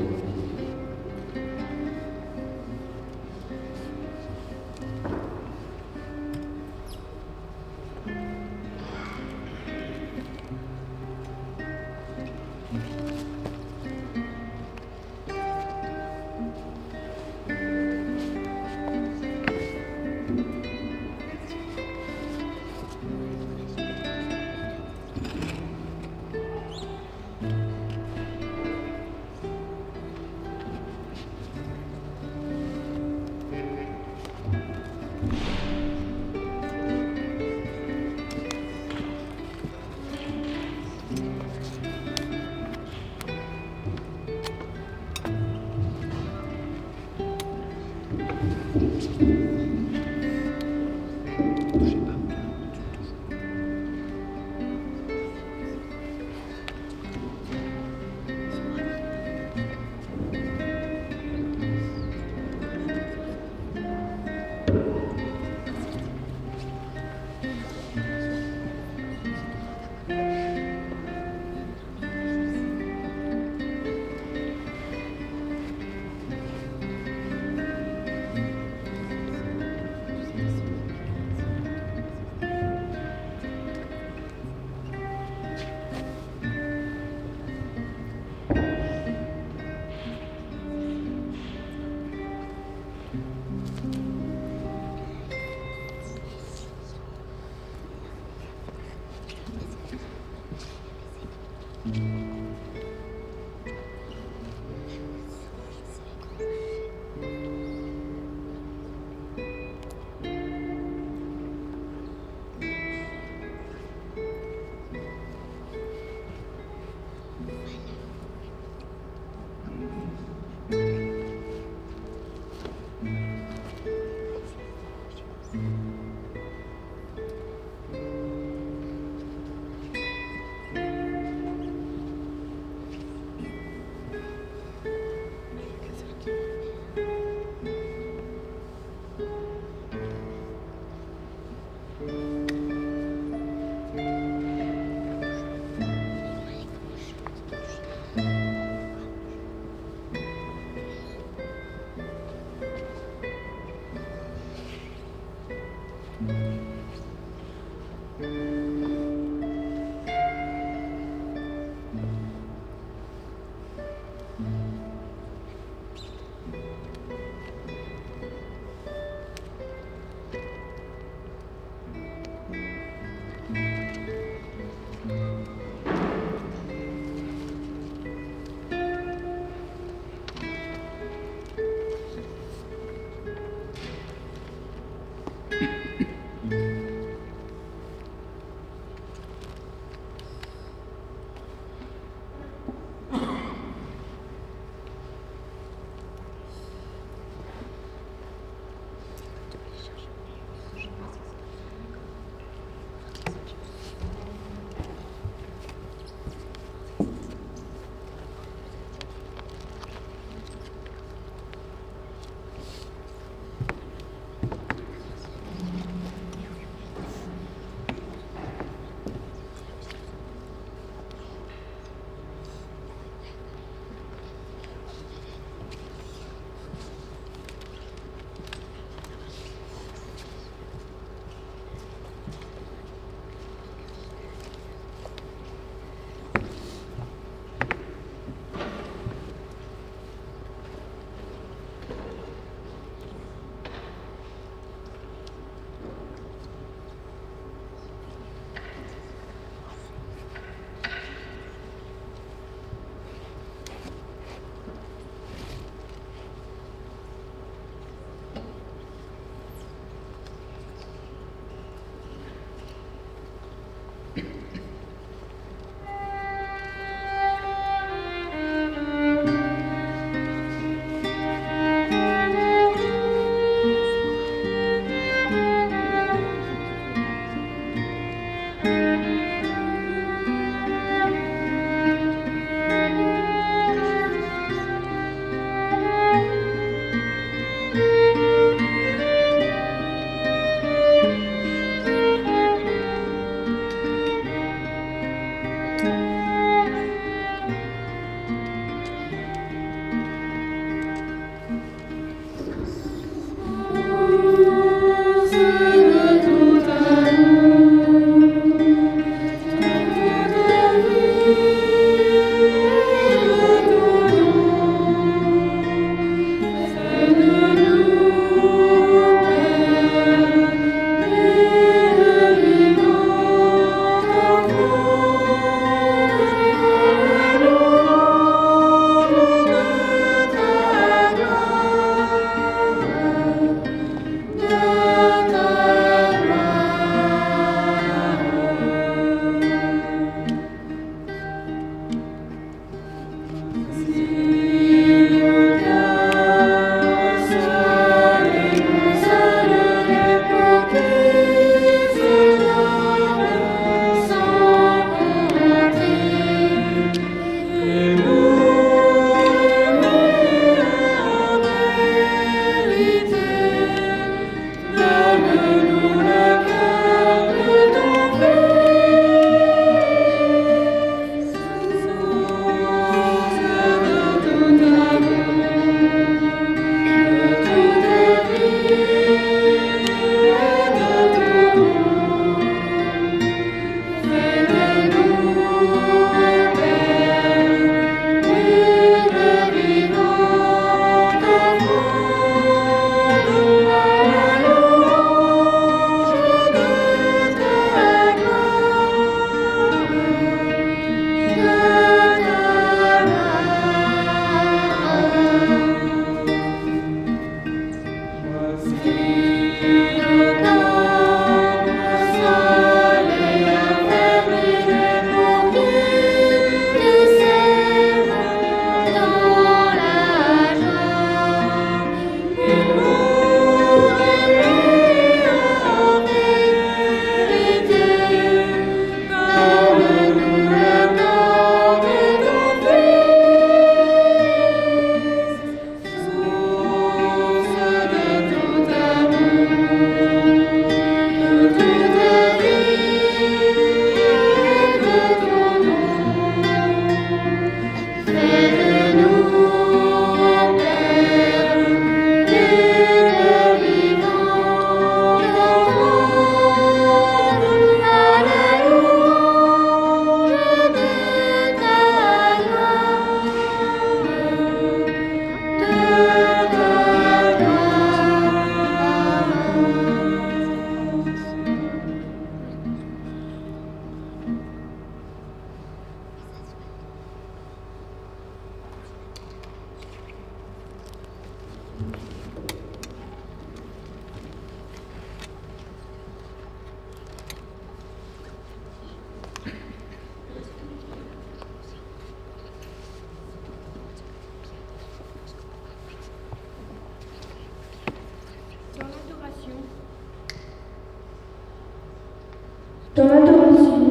Dans l'adoration,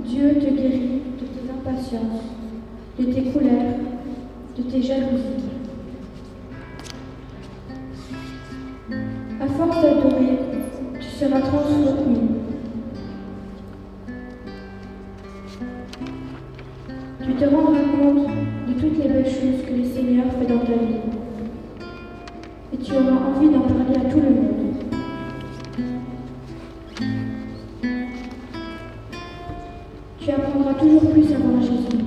Dieu te guérit de tes impatiences, de tes colères, de tes jalousies. À force d'adorer, tu seras transformé. Tu te rendras compte de toutes les belles choses que le Seigneur fait dans ta vie. Et tu auras envie d'en parler à tout le monde. Tu apprendras toujours plus à voir Jésus.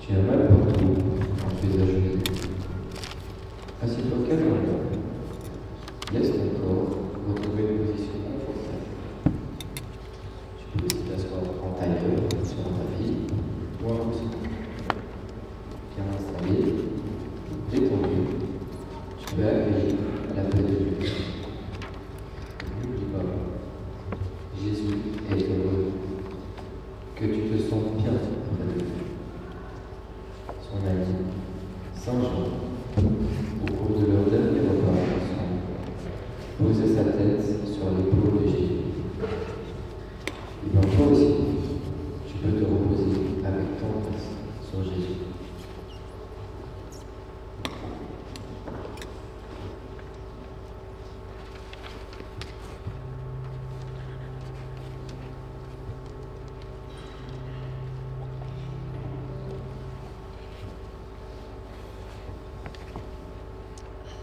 Tu as mal partout quand tu es agenouillé. Assieds-toi calmement. Laisse ton corps retrouver une position confortable. Tu peux aussi t'asseoir en tailleur sur un tapis ou un coussin. Bien installé, détendu, tu peux accueillir l'appel de Dieu. N'oublie pas, Jésus est heureux que tu te sentes bien près de lui. Son ami, Saint Jean, au cours de leur dernier repas ensemble, posait sa tête sur l'épaule de Jésus. Et bien toi aussi, tu peux te reposer avec tendresse sur Jésus.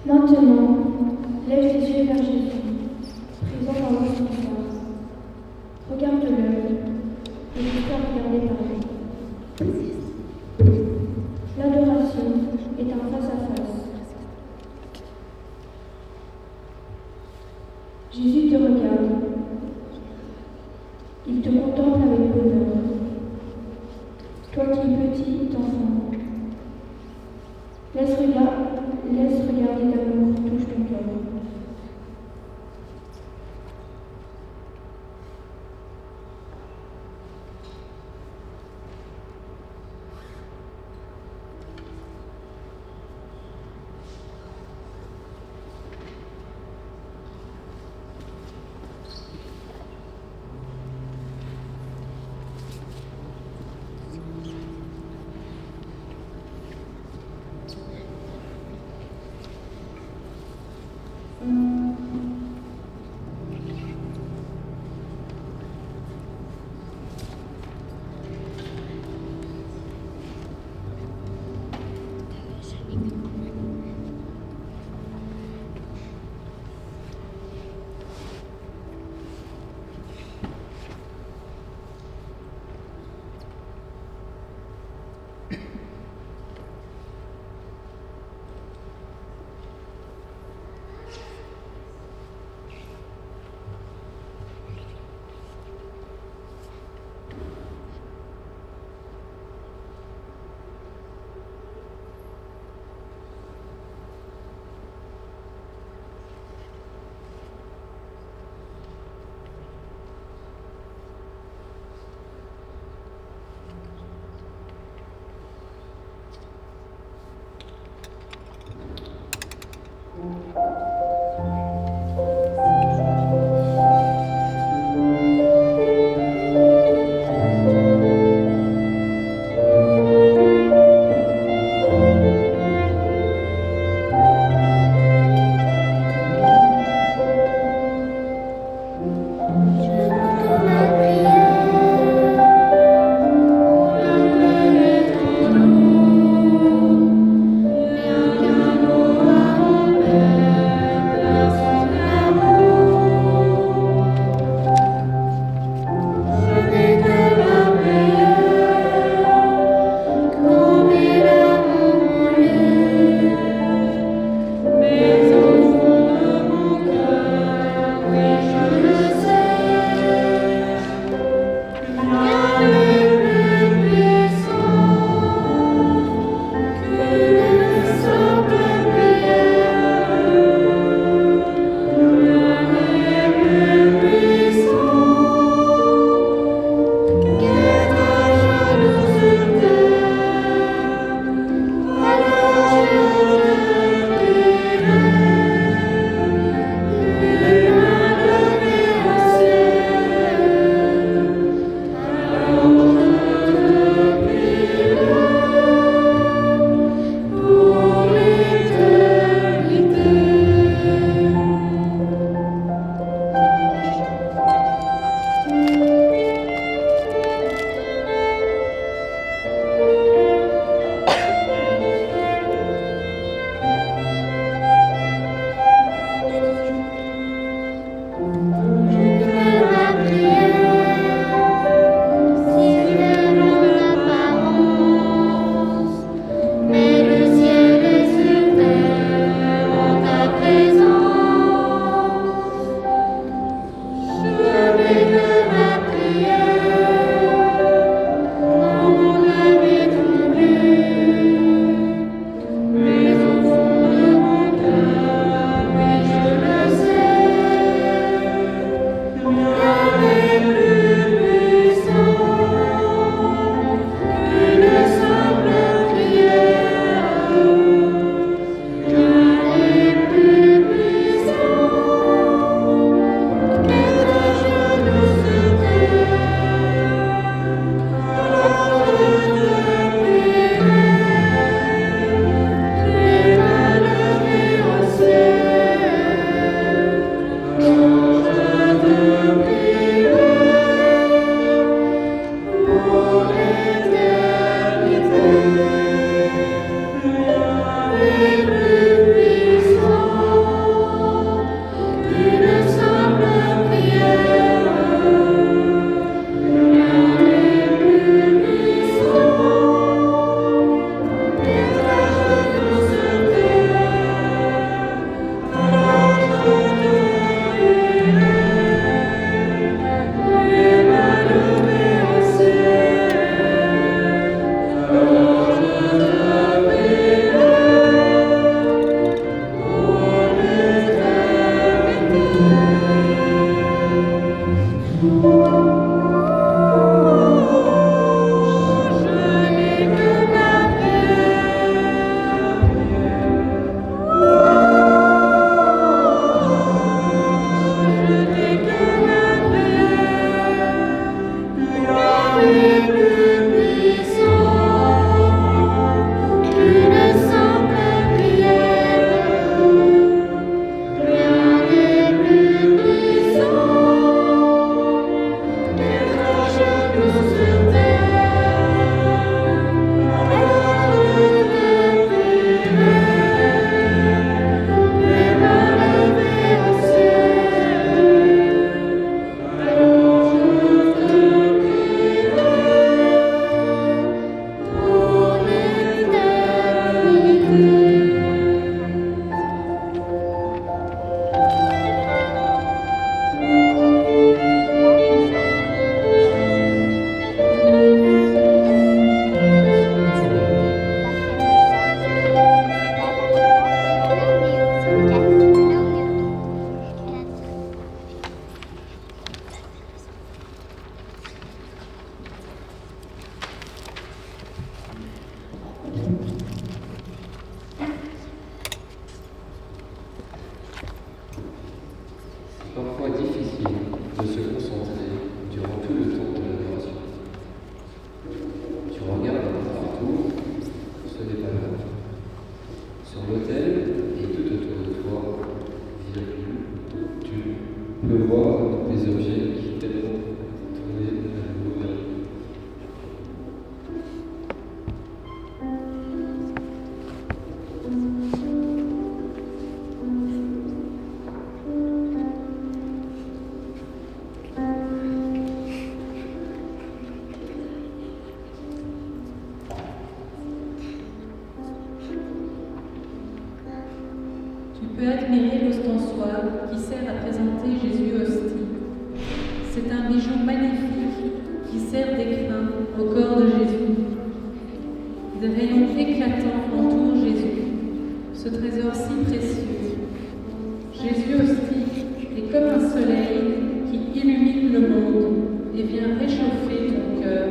Maintenant, lève tes yeux vers Jésus, présent dans votre histoire. Regarde-le et laisse-toi regarder par lui. L'adoration est un face-à-face. Jésus te regarde. Il te contemple avec bonheur. Toi qui es petit enfant, laisse regarder d'amour touche ton cœur. C'est parfois difficile de se concentrer durant tout le temps de l'adoration. Tu regardes un peu partout, ce n'est pas grave. Sur l'autel et tout autour de toi, tu peux voir des objets qui t'aident à tourner à nouveau vers lui. Tu peux admirer l'ostensoir qui sert à présenter Jésus hostie. C'est un bijou magnifique qui sert d'écrin au corps de Jésus. Des rayons éclatants entourent Jésus, ce trésor si précieux. Jésus hostie est comme un soleil qui illumine le monde et vient réchauffer ton cœur.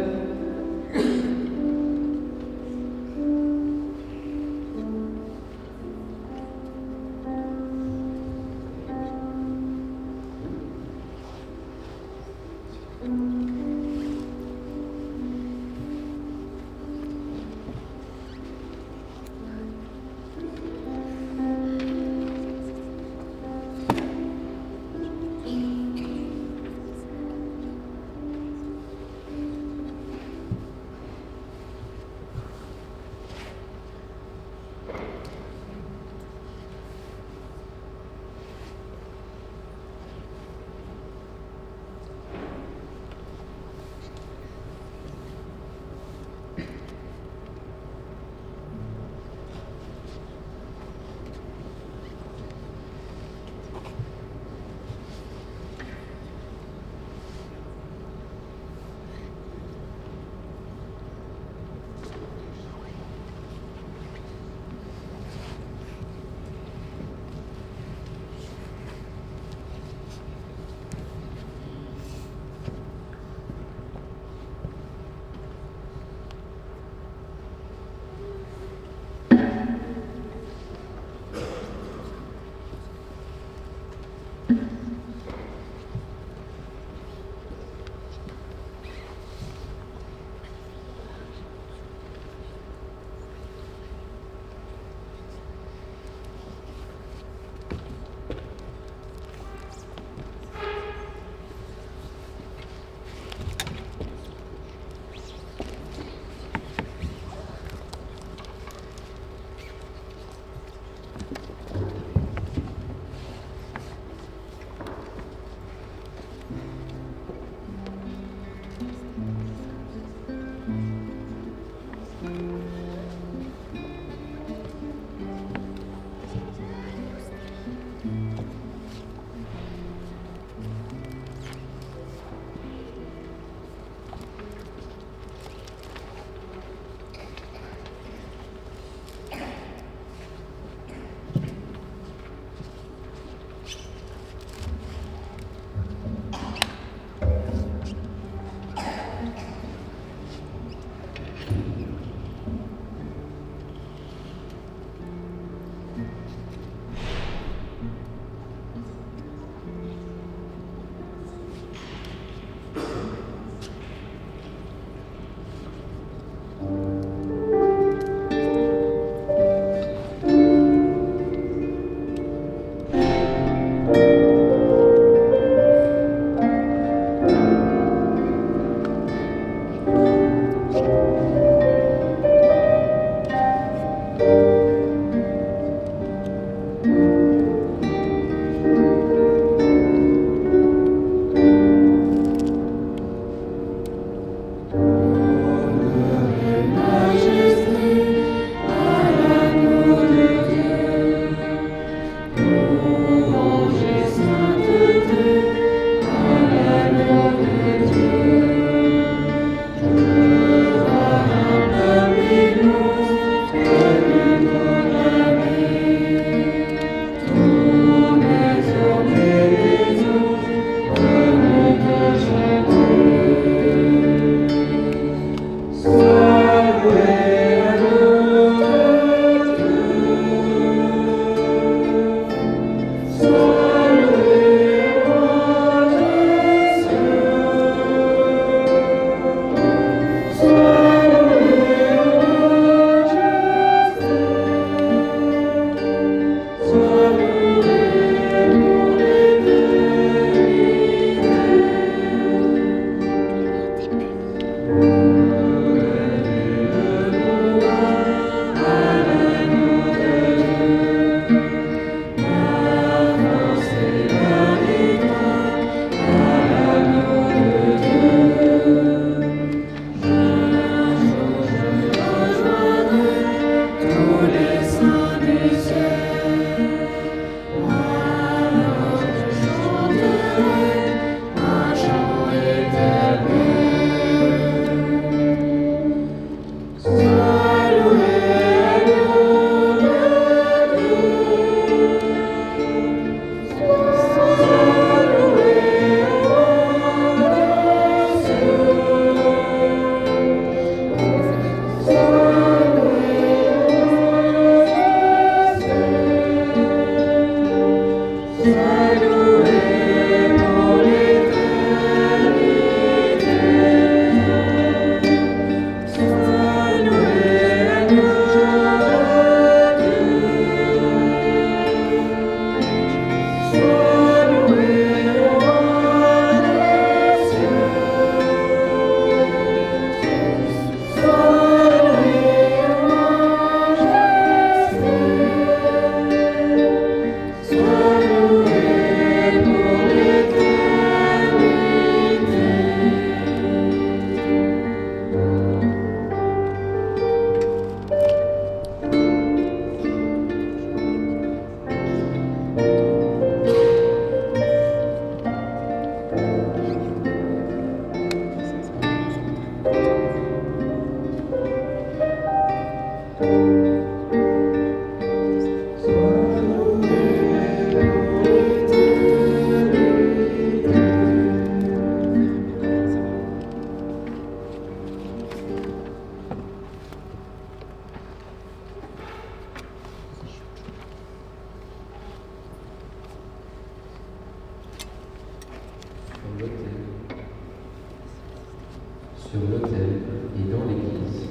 sur l'autel et dans l'église,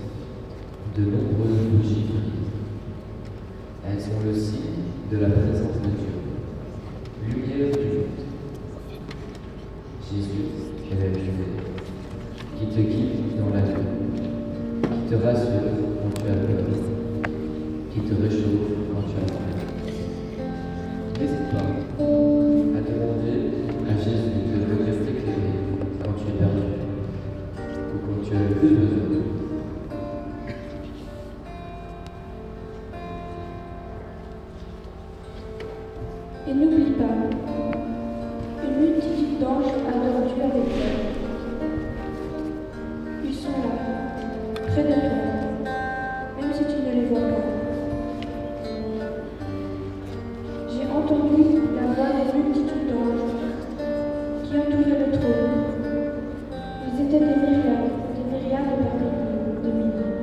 de nombreuses bougies brillent. Elles sont le signe de la présence de Dieu, lumière du monde. Jésus est la lumière qui te guide dans la nuit, qui te rassure quand tu as peur, qui te réchauffe quand tu as faim. N'hésite pas à demander à Jésus de venir t'éclairer quand tu es perdu ou quand tu as le plus besoin. Et n'oublie pas, une multitude d'anges adorent Dieu avec toi. Ils sont là, près de toi, même si tu ne les vois pas. J'ai entendu la voix des multitudes d'anges qui entouraient le trône. Ils étaient des myriades parmi de milliers.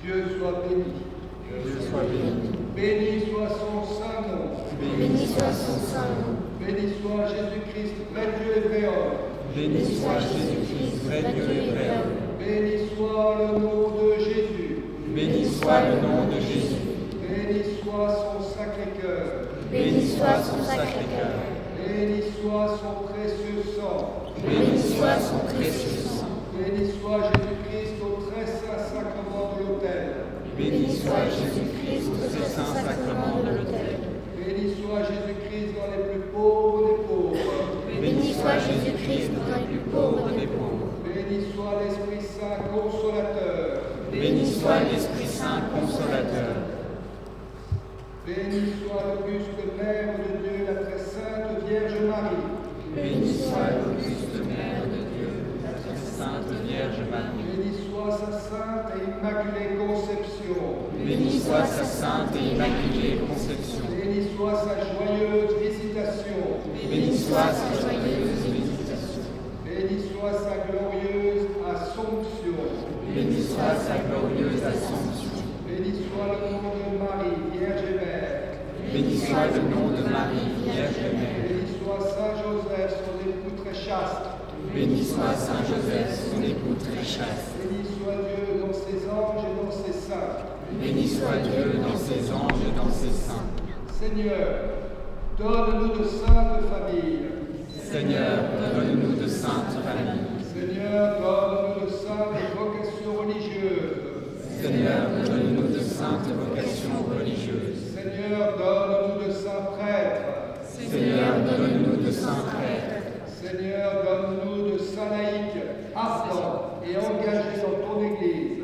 Dieu soit béni. Dieu soit béni. Béni soit son saint nom. Béni soit son saint nom. Béni soit Jésus-Christ, vrai Dieu et vrai homme. Béni soit Jésus-Christ, vrai Dieu et vrai homme. Béni soit le nom de Jésus. Béni soit le nom de Jésus. Béni soit son Sacré-Cœur. Béni soit son Sacré-Cœur. Béni soit son précieux sang. Béni soit son précieux sang. Béni soit Jésus-Christ au très saint sacrement de l'autel. Béni soit Jésus-Christ au très saint sacrement de l'autel. Béni soit Jésus-Christ dans les plus pauvres des pauvres. Béni soit Jésus-Christ dans les plus pauvres des pauvres. Béni soit l'Esprit Saint consolateur. Béni soit l'Esprit Saint consolateur. Béni soit l'auguste Mère de Dieu, la très sainte Vierge Marie. Béni soit l'auguste Mère de Dieu, la très sainte Vierge Marie. Béni soit sa sainte et immaculée conception. Béni soit sa sainte et immaculée conception. Béni soit sa joyeuse visitation. Béni soit sa joyeuse visitation. Béni soit sa glorieuse assomption. Béni soit sa glorieuse assomption. Béni soit le nom de Marie, Vierge et Mère. Béni soit le nom de Marie, Vierge et Mère. Béni soit Saint Joseph, son époux très chaste. Béni soit Saint Joseph, son époux très chaste. Béni soit Dieu dans ses anges et dans ses saints. Béni soit Dieu dans ses anges et dans ses saints. Seigneur, donne-nous de saintes familles. Seigneur, donne-nous de saintes familles. Seigneur, donne-nous de saintes vocations religieuses. Seigneur, donne-nous de saintes vocations religieuses. Seigneur, donne-nous de saints prêtres. Seigneur, donne-nous de saints prêtres. Seigneur, donne-nous de saints laïcs, ardents et engagés dans ton Église.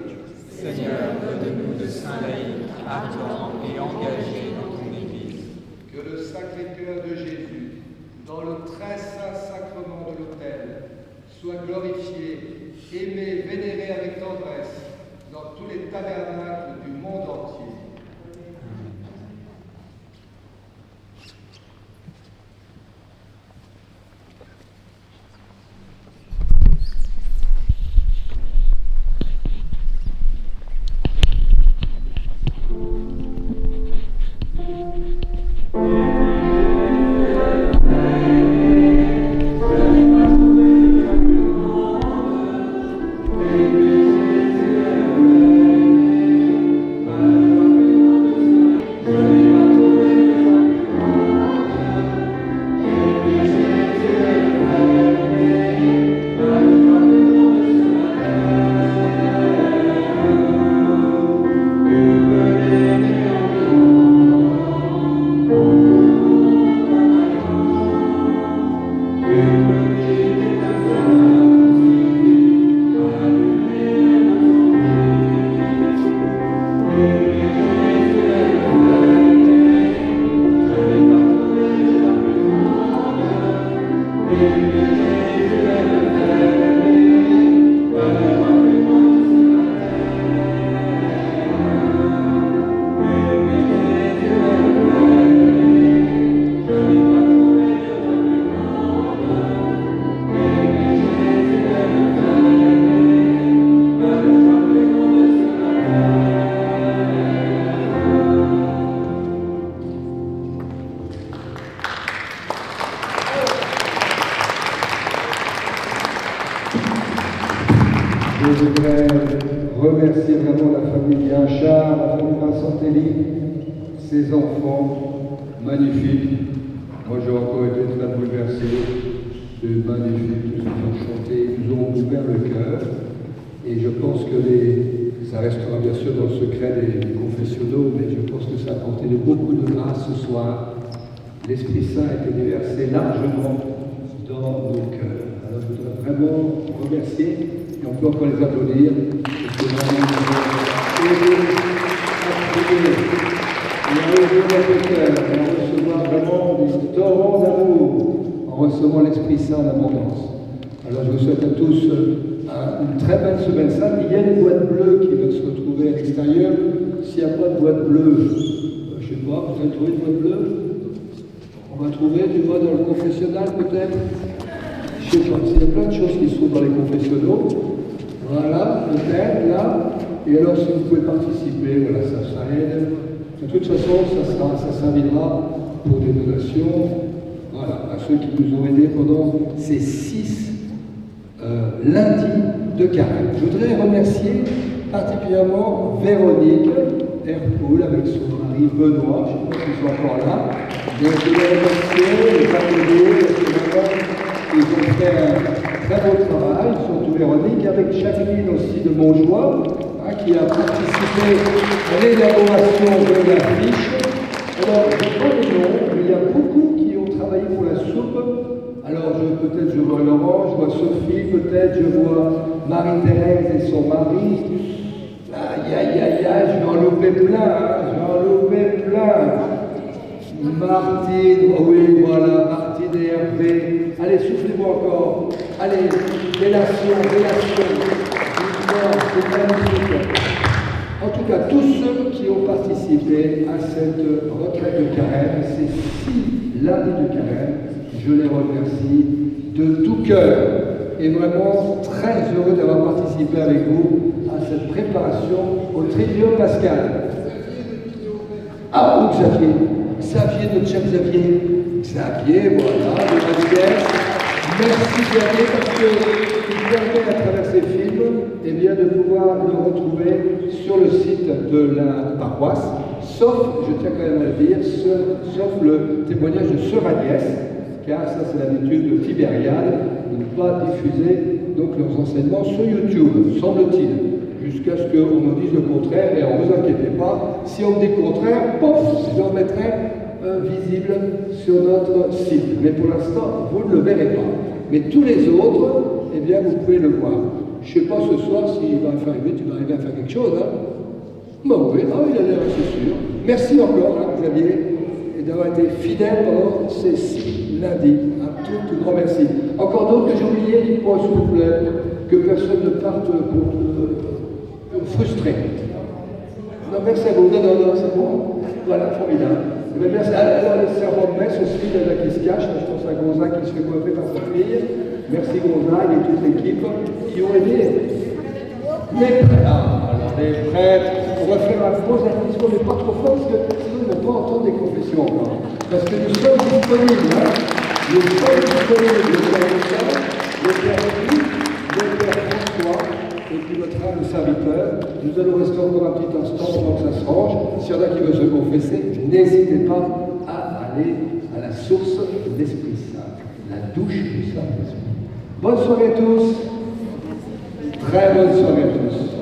Seigneur, donne-nous de saints laïcs, ardents et engagés dans ton Église. Que le Sacré-Cœur cœur de Jésus, dans le très saint sacrement de l'autel, soit glorifié, aimé, vénéré avec tendresse dans tous les tabernacles du monde entier. Je voudrais remercier vraiment la famille Guinchard, la famille Vincentelli, ses enfants magnifiques. Moi j'ai encore été très bouleversé, c'est magnifique, tout ce qu'ils ont chanté, ils nous ont ouvert le cœur. Et je pense que ça restera bien sûr dans le secret des confessionnaux, mais je pense que ça a apporté beaucoup de grâce ce soir. L'Esprit Saint a été déversé largement dans nos cœurs. Alors je voudrais vraiment remercier, et on peut encore les applaudir, parce que vraiment nous avons aidé à prier, et à ouvrir notre cœur, et à recevoir vraiment des torrents d'amour, en recevant l'Esprit Saint en abondance. Alors je vous souhaite à tous une très belle semaine sainte. Il y a une boîte bleue qui va se retrouver à l'extérieur. S'il n'y a pas de boîte bleue, je ne sais pas, vous avez trouvé une boîte bleue? On va trouver, tu vois, dans le confessionnal peut-être? Je ne sais pas, il y a plein de choses qui se trouvent dans les confessionnaux. Voilà, peut-être, là. Et alors, si vous pouvez participer, voilà, ça aide. De toute façon, ça servira pour des donations, voilà, à ceux qui nous ont aidés pendant ces 6 lundis de carême. Je voudrais remercier particulièrement Véronique Herpoul avec son mari Benoît, je ne sais pas s'ils sont encore là. Donc, je voudrais remercier les ateliers, parce que vraiment, ils ont fait un très beau travail, surtout Véronique, avec Jacqueline aussi de Montjoie, qui a participé à l'élaboration de l'affiche. Alors, je ne sais pas les noms, mais il y a beaucoup qui ont travaillé pour la soupe. Alors, peut-être je vois Laurent, je vois Sophie, peut-être je vois Marie-Thérèse et son mari. Aïe, aïe, aïe, aïe, je vais en louper plein, Martine, oh oui, voilà, Martine et Hervé. Allez, soufflez-moi encore. Allez, délation. C'est magnifique. En tout cas, tous ceux qui ont participé à cette retraite de carême, ces 6 lundis de carême, je les remercie de tout cœur et vraiment très heureux d'avoir participé avec vous à cette préparation au Triduum pascal. Ah, ou Xavier, notre cher Xavier, voilà, de Mathias. Merci Xavier parce qu'il permet à travers ces films de pouvoir le retrouver sur le site de la paroisse, sauf, je tiens quand même à le dire, sauf le témoignage de Sœur Agnès, car ça c'est l'habitude tibériale de ne pas diffuser donc leurs enseignements sur YouTube, semble-t-il, jusqu'à ce qu'on me dise le contraire, et ne vous inquiétez pas, si on me dit le contraire, pof, je le remettrai visible sur notre site. Mais pour l'instant, vous ne le verrez pas. Mais tous les autres, eh bien, vous pouvez le voir. Je ne sais pas ce soir s'il va arriver, tu vas arriver à faire quelque chose, hein? Bon, oui, il a l'air, c'est sûr. Merci encore, hein, Xavier. et d'avoir été fidèles pendant ces 6 lundis. Un tout grand merci. Encore d'autres que j'ai oubliés, dites-moi s'il vous plaît, que personne ne parte frustré. Non, merci à vous. Non, c'est bon. Voilà, formidable. Mais merci à les servants de messe aussi, il y en a qui se cachent. Je pense à Gonzague qui se fait coiffer par sa fille. Merci Gonzague et toute l'équipe qui ont aidé. Les prêtres, on va faire un gros applaudissement, mais pas trop fort parce que sinon on ne va pas entendre des confessions encore. Parce que nous sommes disponibles. Nous sommes disponibles. Le Père Michel, le Père Philippe, le Père François et puis notre humble serviteur. Nous allons rester encore un petit instant pendant que ça se range. S'il y en a qui veulent se confesser, n'hésitez pas à aller à la source de l'Esprit Saint, la douche du Saint-Esprit. Bonne soirée à tous. Très bonne soirée à tous.